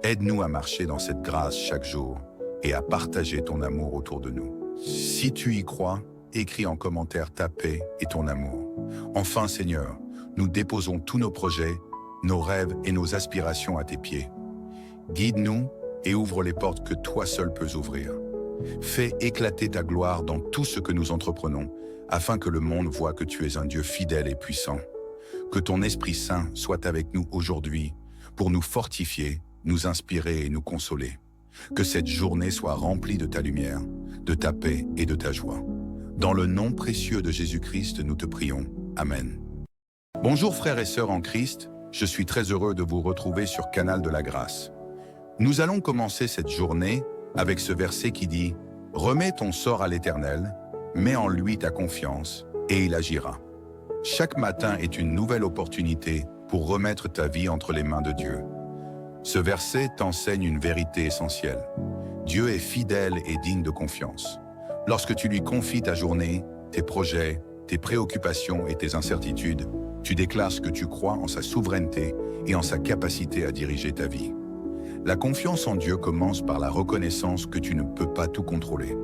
Speaker 1: Aide-nous à marcher dans cette grâce chaque jour et à partager ton amour autour de nous. Si tu y crois, écris en commentaire ta paix et ton amour. Enfin, Seigneur, nous déposons tous nos projets, nos rêves et nos aspirations à tes pieds. Guide-nous et ouvre les portes que toi seul peux ouvrir. Fais éclater ta gloire dans tout ce que nous entreprenons, afin que le monde voie que tu es un Dieu fidèle et puissant. Que ton Esprit Saint soit avec nous aujourd'hui pour nous fortifier, nous inspirer et nous consoler. Que cette journée soit remplie de ta lumière, de ta paix et de ta joie. Dans le nom précieux de Jésus-Christ, nous te prions. Amen. Bonjour frères et sœurs en Christ, je suis très heureux de vous retrouver sur Canal de la Grâce. Nous allons commencer cette journée avec ce verset qui dit « Remets ton sort à l'Éternel, mets en lui ta confiance, et il agira. » Chaque matin est une nouvelle opportunité pour remettre ta vie entre les mains de Dieu. Ce verset t'enseigne une vérité essentielle. Dieu est fidèle et digne de confiance. Lorsque tu lui confies ta journée, tes projets, tes préoccupations et tes incertitudes, tu déclares que tu crois en sa souveraineté et en sa capacité à diriger ta vie. La confiance en Dieu commence par la reconnaissance que tu ne peux pas tout contrôler.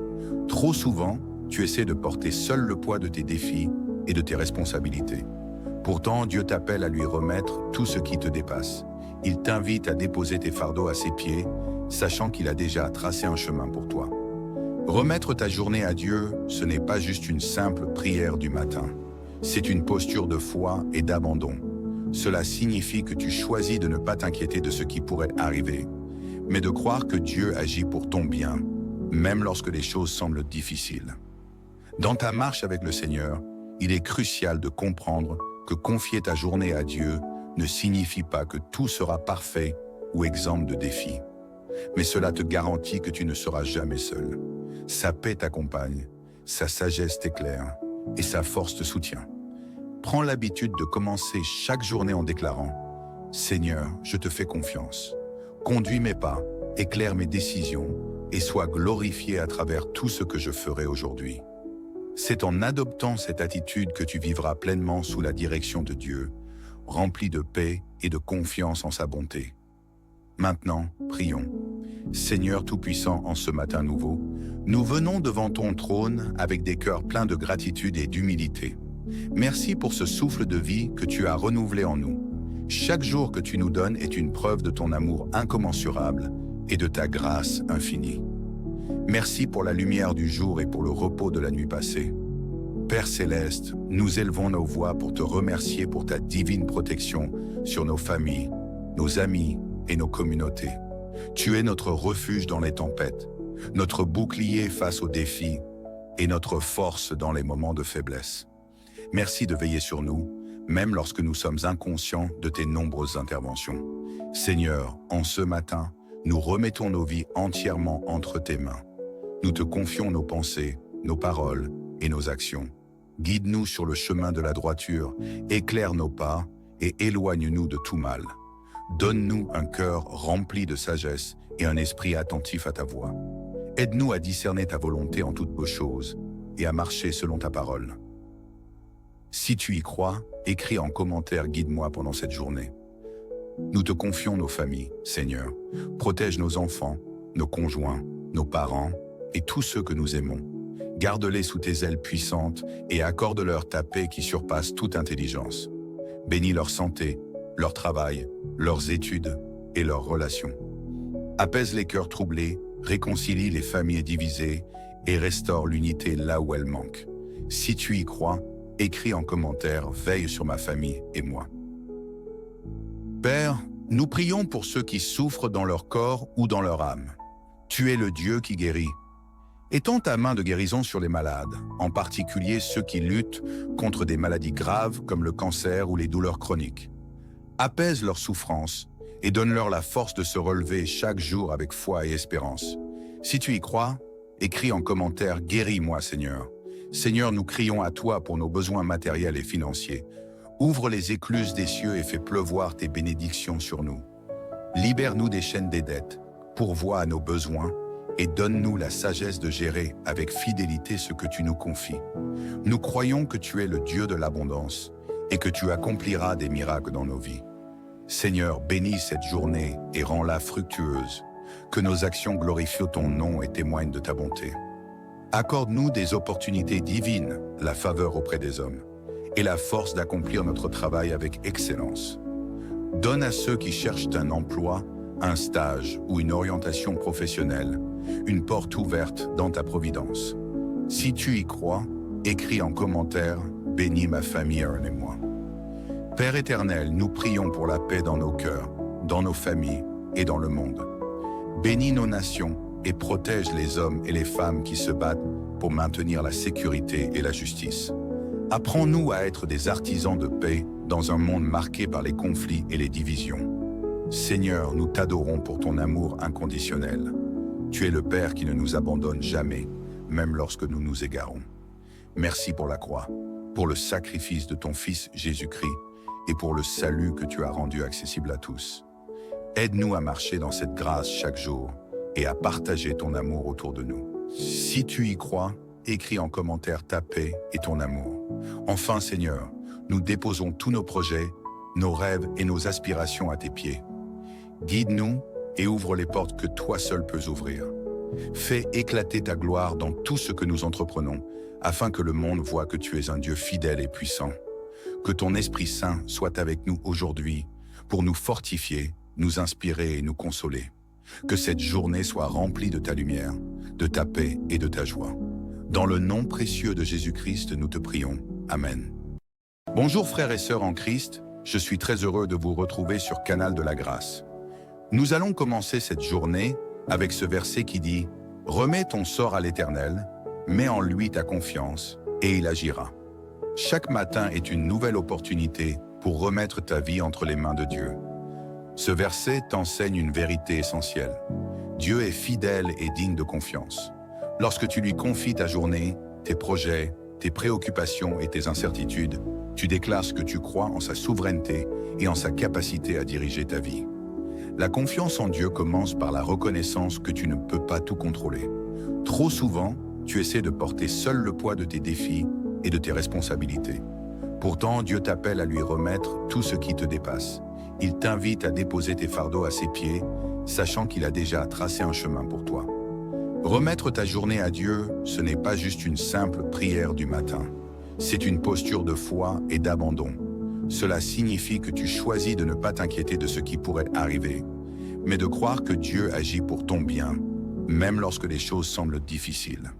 Speaker 1: Trop souvent, tu essaies de porter seul le poids de tes défis et de tes responsabilités. Pourtant, Dieu t'appelle à lui remettre tout ce qui te dépasse. Il t'invite à déposer tes fardeaux à ses pieds, sachant qu'il a déjà tracé un chemin pour toi. Remettre ta journée à Dieu, ce n'est pas juste une simple prière du matin. C'est une posture de foi et d'abandon. Cela signifie que tu choisis de ne pas t'inquiéter de ce qui pourrait arriver, mais de croire que Dieu agit pour ton bien, même lorsque les choses semblent difficiles. Dans ta marche avec le Seigneur, il est crucial de comprendre que confier ta journée à Dieu ne signifie pas que tout sera parfait ou exempt de défis. Mais cela te garantit que tu ne seras jamais seul. Sa paix t'accompagne, sa sagesse t'éclaire et sa force te soutient. Prends l'habitude de commencer chaque journée en déclarant « Seigneur, je te fais confiance. Conduis mes pas, éclaire mes décisions et sois glorifié à travers tout ce que je ferai aujourd'hui. » C'est en adoptant cette attitude que tu vivras pleinement sous la direction de Dieu, rempli de paix et de confiance en sa bonté. Maintenant, prions. Seigneur Tout-Puissant, en ce matin nouveau, nous venons devant ton trône avec des cœurs pleins de gratitude et d'humilité. Merci pour ce souffle de vie que tu as renouvelé en nous. Chaque jour que tu nous donnes est une preuve de ton amour incommensurable et de ta grâce infinie. Merci pour la lumière du jour et pour le repos de la nuit passée. Père Céleste, nous élevons nos voix pour te remercier pour ta divine protection sur nos familles, nos amis et nos communautés. Tu es notre refuge dans les tempêtes, notre bouclier face aux défis et notre force dans les moments de faiblesse. Merci de veiller sur nous, même lorsque nous sommes inconscients de tes nombreuses interventions. Seigneur, en ce matin, nous remettons nos vies entièrement entre tes mains. Nous te confions nos pensées, nos paroles et nos actions. Guide-nous sur le chemin de la droiture, éclaire nos pas et éloigne-nous de tout mal. Donne-nous un cœur rempli de sagesse et un esprit attentif à ta voix. Aide-nous à discerner ta volonté en toutes choses et à marcher selon ta parole. Si tu y crois, écris en commentaire « Guide-moi pendant cette journée ». Nous te confions nos familles, Seigneur. Protège nos enfants, nos conjoints, nos parents et tous ceux que nous aimons. Garde-les sous tes ailes puissantes et accorde-leur ta paix qui surpasse toute intelligence. Bénis leur santé, leur travail, leurs études et leurs relations. Apaise les cœurs troublés, réconcilie les familles divisées et restaure l'unité là où elle manque. Si tu y crois, écris en commentaire « Veille sur ma famille et moi ». Père, nous prions pour ceux qui souffrent dans leur corps ou dans leur âme. Tu es le Dieu qui guérit. Étends ta main de guérison sur les malades, en particulier ceux qui luttent contre des maladies graves comme le cancer ou les douleurs chroniques. Apaise leurs souffrances et donne-leur la force de se relever chaque jour avec foi et espérance. Si tu y crois, écris en commentaire « Guéris-moi, Seigneur ». Seigneur, nous crions à toi pour nos besoins matériels et financiers. Ouvre les écluses des cieux et fais pleuvoir tes bénédictions sur nous. Libère-nous des chaînes des dettes, pourvois à nos besoins et donne-nous la sagesse de gérer avec fidélité ce que tu nous confies. Nous croyons que tu es le Dieu de l'abondance et que tu accompliras des miracles dans nos vies. Seigneur, bénis cette journée et rends-la fructueuse, que nos actions glorifient ton nom et témoignent de ta bonté. Accorde-nous des opportunités divines, la faveur auprès des hommes, et la force d'accomplir notre travail avec excellence. Donne à ceux qui cherchent un emploi, un stage ou une orientation professionnelle, une porte ouverte dans ta providence. Si tu y crois, écris en commentaire « Bénis ma famille, Aaron et moi ». Père éternel, nous prions pour la paix dans nos cœurs, dans nos familles et dans le monde. Bénis nos nations et protège les hommes et les femmes qui se battent pour maintenir la sécurité et la justice. Apprends-nous à être des artisans de paix dans un monde marqué par les conflits et les divisions. Seigneur, nous t'adorons pour ton amour inconditionnel. Tu es le Père qui ne nous abandonne jamais, même lorsque nous nous égarons. Merci pour la croix, pour le sacrifice de ton Fils Jésus-Christ et pour le salut que tu as rendu accessible à tous. Aide-nous à marcher dans cette grâce chaque jour et à partager ton amour autour de nous. Si tu y crois, écris en commentaire ta paix et ton amour. Enfin, Seigneur, nous déposons tous nos projets, nos rêves et nos aspirations à tes pieds. Guide-nous et ouvre les portes que toi seul peux ouvrir. Fais éclater ta gloire dans tout ce que nous entreprenons, afin que le monde voie que tu es un Dieu fidèle et puissant. Que ton Esprit Saint soit avec nous aujourd'hui pour nous fortifier, nous inspirer et nous consoler. Que cette journée soit remplie de ta lumière, de ta paix et de ta joie. Dans le nom précieux de Jésus-Christ, nous te prions. Amen. Bonjour frères et sœurs en Christ, je suis très heureux de vous retrouver sur Canal de la Grâce. Nous allons commencer cette journée avec ce verset qui dit « Remets ton sort à l'Éternel, mets en lui ta confiance, et il agira. » Chaque matin est une nouvelle opportunité pour remettre ta vie entre les mains de Dieu. Ce verset t'enseigne une vérité essentielle. Dieu est fidèle et digne de confiance. Lorsque tu lui confies ta journée, tes projets, tes préoccupations et tes incertitudes, tu déclares que tu crois en sa souveraineté et en sa capacité à diriger ta vie. La confiance en Dieu commence par la reconnaissance que tu ne peux pas tout contrôler. Trop souvent, tu essaies de porter seul le poids de tes défis et de tes responsabilités. Pourtant, Dieu t'appelle à lui remettre tout ce qui te dépasse. Il t'invite à déposer tes fardeaux à ses pieds, sachant qu'il a déjà tracé un chemin pour toi. Remettre ta journée à Dieu, ce n'est pas juste une simple prière du matin. C'est une posture de foi et d'abandon. Cela signifie que tu choisis de ne pas t'inquiéter de ce qui pourrait arriver, mais de croire que Dieu agit pour ton bien, même lorsque les choses semblent difficiles.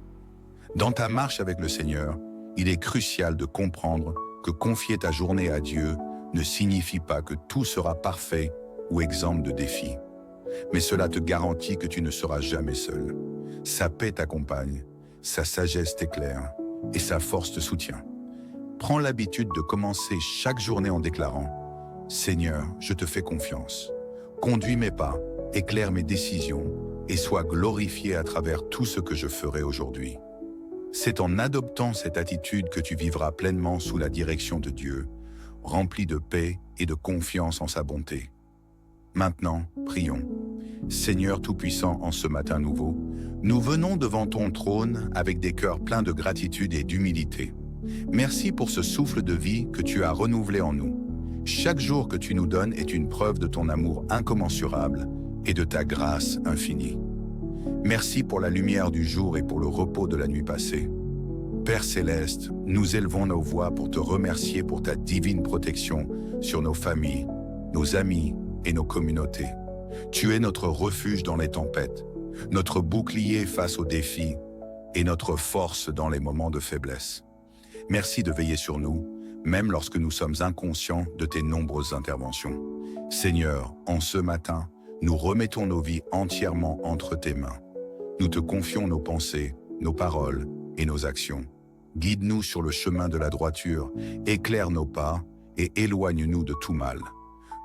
Speaker 1: Dans ta marche avec le Seigneur, il est crucial de comprendre que confier ta journée à Dieu ne signifie pas que tout sera parfait ou exempt de défis. Mais cela te garantit que tu ne seras jamais seul. Sa paix t'accompagne, sa sagesse t'éclaire et sa force te soutient. Prends l'habitude de commencer chaque journée en déclarant « Seigneur, je te fais confiance. Conduis mes pas, éclaire mes décisions et sois glorifié à travers tout ce que je ferai aujourd'hui. » C'est en adoptant cette attitude que tu vivras pleinement sous la direction de Dieu, rempli de paix et de confiance en sa bonté. Maintenant, prions. Seigneur Tout-Puissant, en ce matin nouveau, nous venons devant ton trône avec des cœurs pleins de gratitude et d'humilité. Merci pour ce souffle de vie que tu as renouvelé en nous. Chaque jour que tu nous donnes est une preuve de ton amour incommensurable et de ta grâce infinie. Merci pour la lumière du jour et pour le repos de la nuit passée. Père Céleste, nous élevons nos voix pour te remercier pour ta divine protection sur nos familles, nos amis et nos communautés. Tu es notre refuge dans les tempêtes, notre bouclier face aux défis et notre force dans les moments de faiblesse. Merci de veiller sur nous, même lorsque nous sommes inconscients de tes nombreuses interventions. Seigneur, en ce matin, nous remettons nos vies entièrement entre tes mains. Nous te confions nos pensées, nos paroles et nos actions. Guide-nous sur le chemin de la droiture, éclaire nos pas et éloigne-nous de tout mal.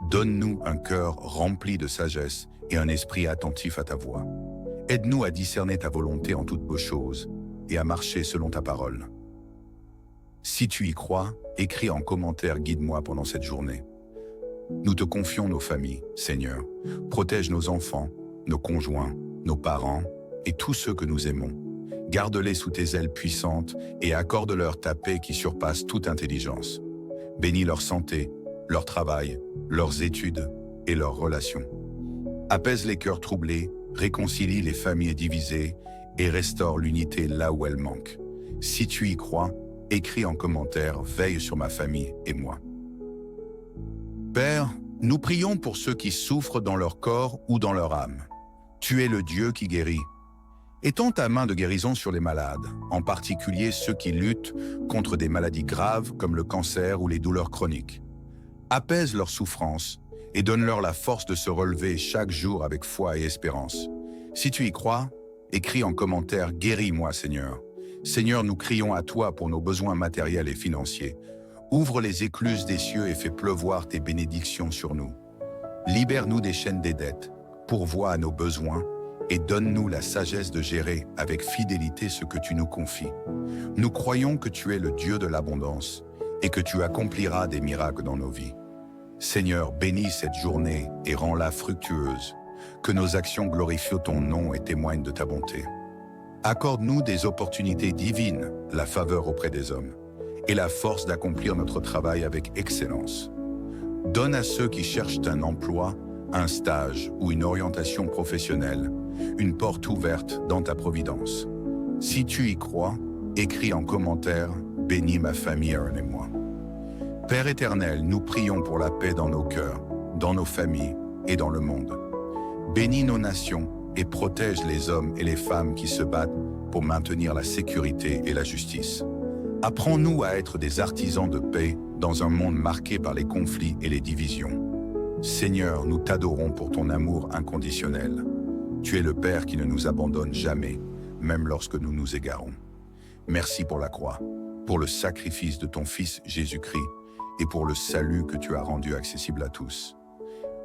Speaker 1: Donne-nous un cœur rempli de sagesse et un esprit attentif à ta voix. Aide-nous à discerner ta volonté en toutes choses et à marcher selon ta parole. Si tu y crois, écris en commentaire « Guide-moi pendant cette journée ». Nous te confions nos familles, Seigneur. Protège nos enfants, nos conjoints, nos parents et tous ceux que nous aimons. Garde-les sous tes ailes puissantes et accorde-leur ta paix qui surpasse toute intelligence. Bénis leur santé, leur travail, leurs études et leurs relations. Apaise les cœurs troublés, réconcilie les familles divisées et restaure l'unité là où elle manque. Si tu y crois, écris en commentaire « Veille sur ma famille et moi ». Père, nous prions pour ceux qui souffrent dans leur corps ou dans leur âme. Tu es le Dieu qui guérit. Étends ta main de guérison sur les malades, en particulier ceux qui luttent contre des maladies graves comme le cancer ou les douleurs chroniques. Apaise leurs souffrances et donne-leur la force de se relever chaque jour avec foi et espérance. Si tu y crois, écris en commentaire « Guéris-moi, Seigneur ». Seigneur, nous crions à toi pour nos besoins matériels et financiers. Ouvre les écluses des cieux et fais pleuvoir tes bénédictions sur nous. Libère-nous des chaînes des dettes, pourvois à nos besoins et donne-nous la sagesse de gérer avec fidélité ce que tu nous confies. Nous croyons que tu es le Dieu de l'abondance et que tu accompliras des miracles dans nos vies. Seigneur, bénis cette journée et rends-la fructueuse. Que nos actions glorifient ton nom et témoignent de ta bonté. Accorde-nous des opportunités divines, la faveur auprès des hommes, et la force d'accomplir notre travail avec excellence. Donne à ceux qui cherchent un emploi, un stage ou une orientation professionnelle, une porte ouverte dans ta providence. Si tu y crois, écris en commentaire « Bénis ma famille, Aaron et moi ». Père éternel, nous prions pour la paix dans nos cœurs, dans nos familles et dans le monde. Bénis nos nations et protège les hommes et les femmes qui se battent pour maintenir la sécurité et la justice. Apprends-nous à être des artisans de paix dans un monde marqué par les conflits et les divisions. Seigneur, nous t'adorons pour ton amour inconditionnel. Tu es le Père qui ne nous abandonne jamais, même lorsque nous nous égarons. Merci pour la croix, pour le sacrifice de ton Fils Jésus-Christ et pour le salut que tu as rendu accessible à tous.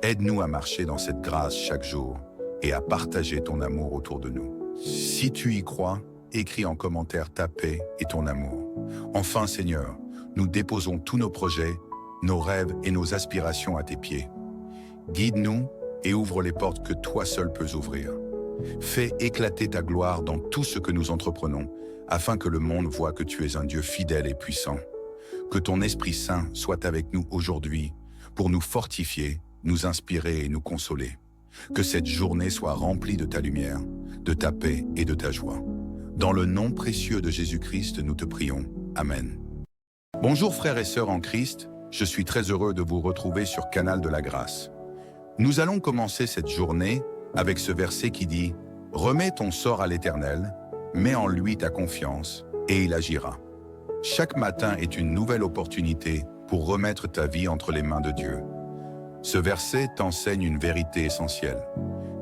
Speaker 1: Aide-nous à marcher dans cette grâce chaque jour et à partager ton amour autour de nous. Si tu y crois, écris en commentaire ta paix et ton amour. Enfin, Seigneur, nous déposons tous nos projets, nos rêves et nos aspirations à tes pieds. Guide-nous et ouvre les portes que toi seul peux ouvrir. Fais éclater ta gloire dans tout ce que nous entreprenons, afin que le monde voie que tu es un Dieu fidèle et puissant. Que ton Esprit Saint soit avec nous aujourd'hui pour nous fortifier, nous inspirer et nous consoler. Que cette journée soit remplie de ta lumière, de ta paix et de ta joie. Dans le nom précieux de Jésus-Christ, nous te prions. Amen. Bonjour frères et sœurs en Christ, je suis très heureux de vous retrouver sur Canal de la Grâce. Nous allons commencer cette journée avec ce verset qui dit « Remets ton sort à l'Éternel, mets en lui ta confiance, et il agira. » Chaque matin est une nouvelle opportunité pour remettre ta vie entre les mains de Dieu. Ce verset t'enseigne une vérité essentielle.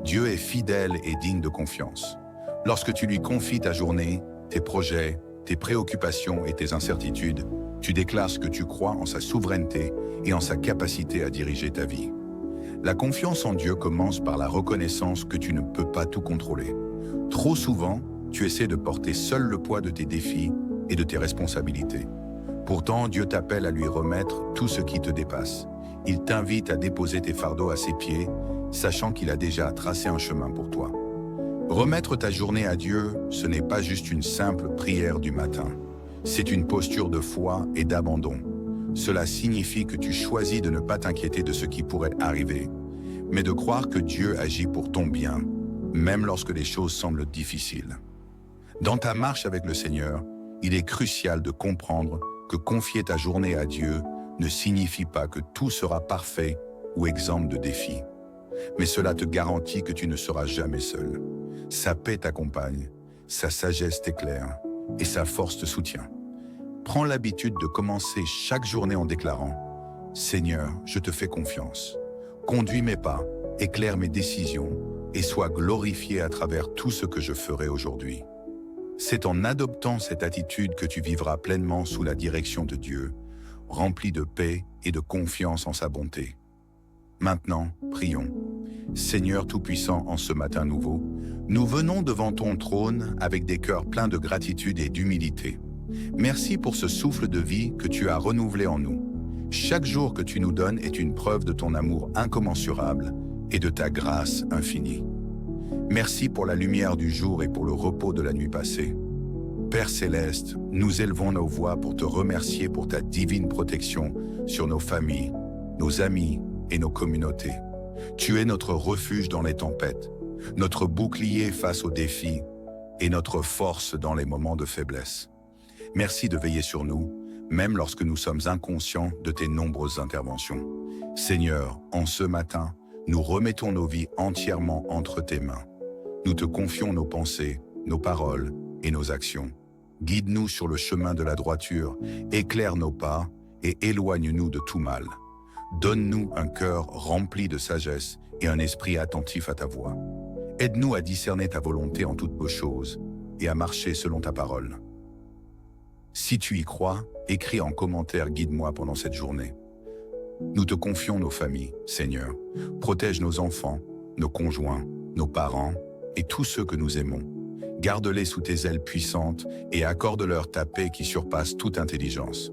Speaker 1: Dieu est fidèle et digne de confiance. Lorsque tu lui confies ta journée, tes projets, tes préoccupations et tes incertitudes, tu déclares ce que tu crois en sa souveraineté et en sa capacité à diriger ta vie. La confiance en Dieu commence par la reconnaissance que tu ne peux pas tout contrôler. Trop souvent, tu essaies de porter seul le poids de tes défis et de tes responsabilités. Pourtant, Dieu t'appelle à lui remettre tout ce qui te dépasse. Il t'invite à déposer tes fardeaux à ses pieds, sachant qu'il a déjà tracé un chemin pour toi. Remettre ta journée à Dieu, ce n'est pas juste une simple prière du matin. C'est une posture de foi et d'abandon. Cela signifie que tu choisis de ne pas t'inquiéter de ce qui pourrait arriver, mais de croire que Dieu agit pour ton bien, même lorsque les choses semblent difficiles. Dans ta marche avec le Seigneur, il est crucial de comprendre que confier ta journée à Dieu ne signifie pas que tout sera parfait ou exempt de défis. Mais cela te garantit que tu ne seras jamais seul. Sa paix t'accompagne, sa sagesse t'éclaire et sa force te soutient. Prends l'habitude de commencer chaque journée en déclarant « Seigneur, je te fais confiance. Conduis mes pas, éclaire mes décisions et sois glorifié à travers tout ce que je ferai aujourd'hui. » C'est en adoptant cette attitude que tu vivras pleinement sous la direction de Dieu, rempli de paix et de confiance en sa bonté. Maintenant, prions. Seigneur Tout-Puissant, en ce matin nouveau, nous venons devant ton trône avec des cœurs pleins de gratitude et d'humilité. Merci pour ce souffle de vie que tu as renouvelé en nous. Chaque jour que tu nous donnes est une preuve de ton amour incommensurable et de ta grâce infinie. Merci pour la lumière du jour et pour le repos de la nuit passée. Père céleste, nous élevons nos voix pour te remercier pour ta divine protection sur nos familles, nos amis et nos communautés. Tu es notre refuge dans les tempêtes, notre bouclier face aux défis et notre force dans les moments de faiblesse. Merci de veiller sur nous, même lorsque nous sommes inconscients de tes nombreuses interventions. Seigneur, en ce matin, nous remettons nos vies entièrement entre tes mains. Nous te confions nos pensées, nos paroles et nos actions. Guide-nous sur le chemin de la droiture, éclaire nos pas et éloigne-nous de tout mal. Donne-nous un cœur rempli de sagesse et un esprit attentif à ta voix. Aide-nous à discerner ta volonté en toutes choses et à marcher selon ta parole. Si tu y crois, écris en commentaire « Guide-moi » pendant cette journée. Nous te confions nos familles, Seigneur. Protège nos enfants, nos conjoints, nos parents et tous ceux que nous aimons. Garde-les sous tes ailes puissantes et accorde-leur ta paix qui surpasse toute intelligence.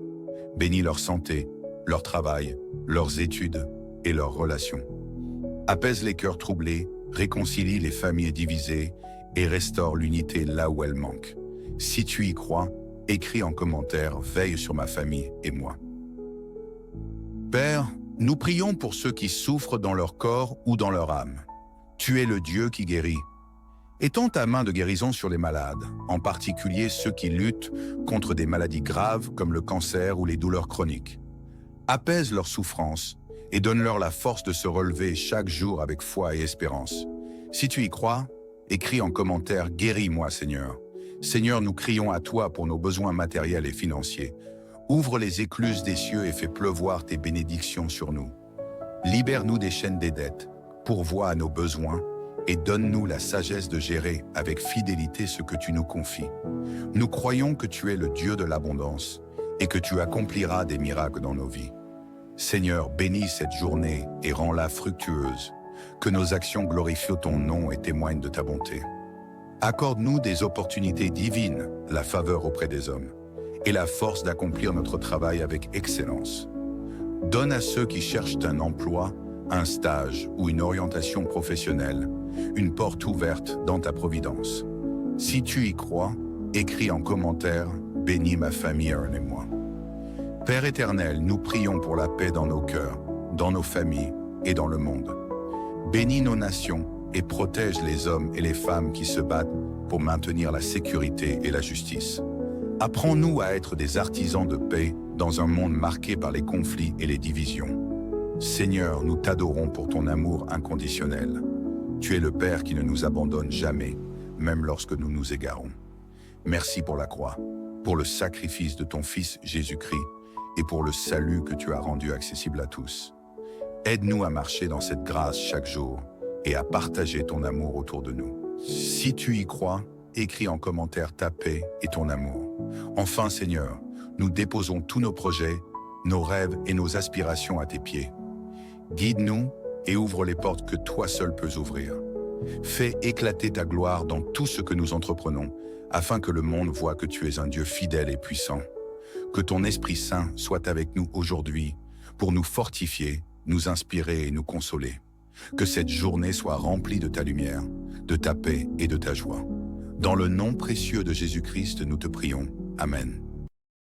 Speaker 1: Bénis leur santé, leur travail, leurs études et leurs relations. Apaise les cœurs troublés, réconcilie les familles divisées et restaure l'unité là où elle manque. Si tu y crois, écris en commentaire « Veille sur ma famille et moi ». Père, nous prions pour ceux qui souffrent dans leur corps ou dans leur âme. Tu es le Dieu qui guérit. Étends ta main de guérison sur les malades, en particulier ceux qui luttent contre des maladies graves comme le cancer ou les douleurs chroniques. Apaise leurs souffrances et donne-leur la force de se relever chaque jour avec foi et espérance. Si tu y crois, écris en commentaire « Guéris-moi, Seigneur ». Seigneur, nous crions à toi pour nos besoins matériels et financiers. Ouvre les écluses des cieux et fais pleuvoir tes bénédictions sur nous. Libère-nous des chaînes des dettes, pourvois à nos besoins et donne-nous la sagesse de gérer avec fidélité ce que tu nous confies. Nous croyons que tu es le Dieu de l'abondance et que tu accompliras des miracles dans nos vies. Seigneur, bénis cette journée et rends-la fructueuse. Que nos actions glorifient ton nom et témoignent de ta bonté. Accorde-nous des opportunités divines, la faveur auprès des hommes, et la force d'accomplir notre travail avec excellence. Donne à ceux qui cherchent un emploi, un stage ou une orientation professionnelle, une porte ouverte dans ta providence. Si tu y crois, écris en commentaire « Bénis ma famille, Aaron et moi ». Père éternel, nous prions pour la paix dans nos cœurs, dans nos familles et dans le monde. Bénis nos nations et protège les hommes et les femmes qui se battent pour maintenir la sécurité et la justice. Apprends-nous à être des artisans de paix dans un monde marqué par les conflits et les divisions. Seigneur, nous t'adorons pour ton amour inconditionnel. Tu es le Père qui ne nous abandonne jamais, même lorsque nous nous égarons. Merci pour la croix, pour le sacrifice de ton Fils Jésus-Christ et pour le salut que tu as rendu accessible à tous. Aide-nous à marcher dans cette grâce chaque jour et à partager ton amour autour de nous. Si tu y crois, écris en commentaire ta paix et ton amour. Enfin, Seigneur, nous déposons tous nos projets, nos rêves et nos aspirations à tes pieds. Guide-nous et ouvre les portes que toi seul peux ouvrir. Fais éclater ta gloire dans tout ce que nous entreprenons, afin que le monde voie que tu es un Dieu fidèle et puissant. Que ton Esprit Saint soit avec nous aujourd'hui pour nous fortifier, nous inspirer et nous consoler. Que cette journée soit remplie de ta lumière, de ta paix et de ta joie. Dans le nom précieux de Jésus-Christ, nous te prions. Amen.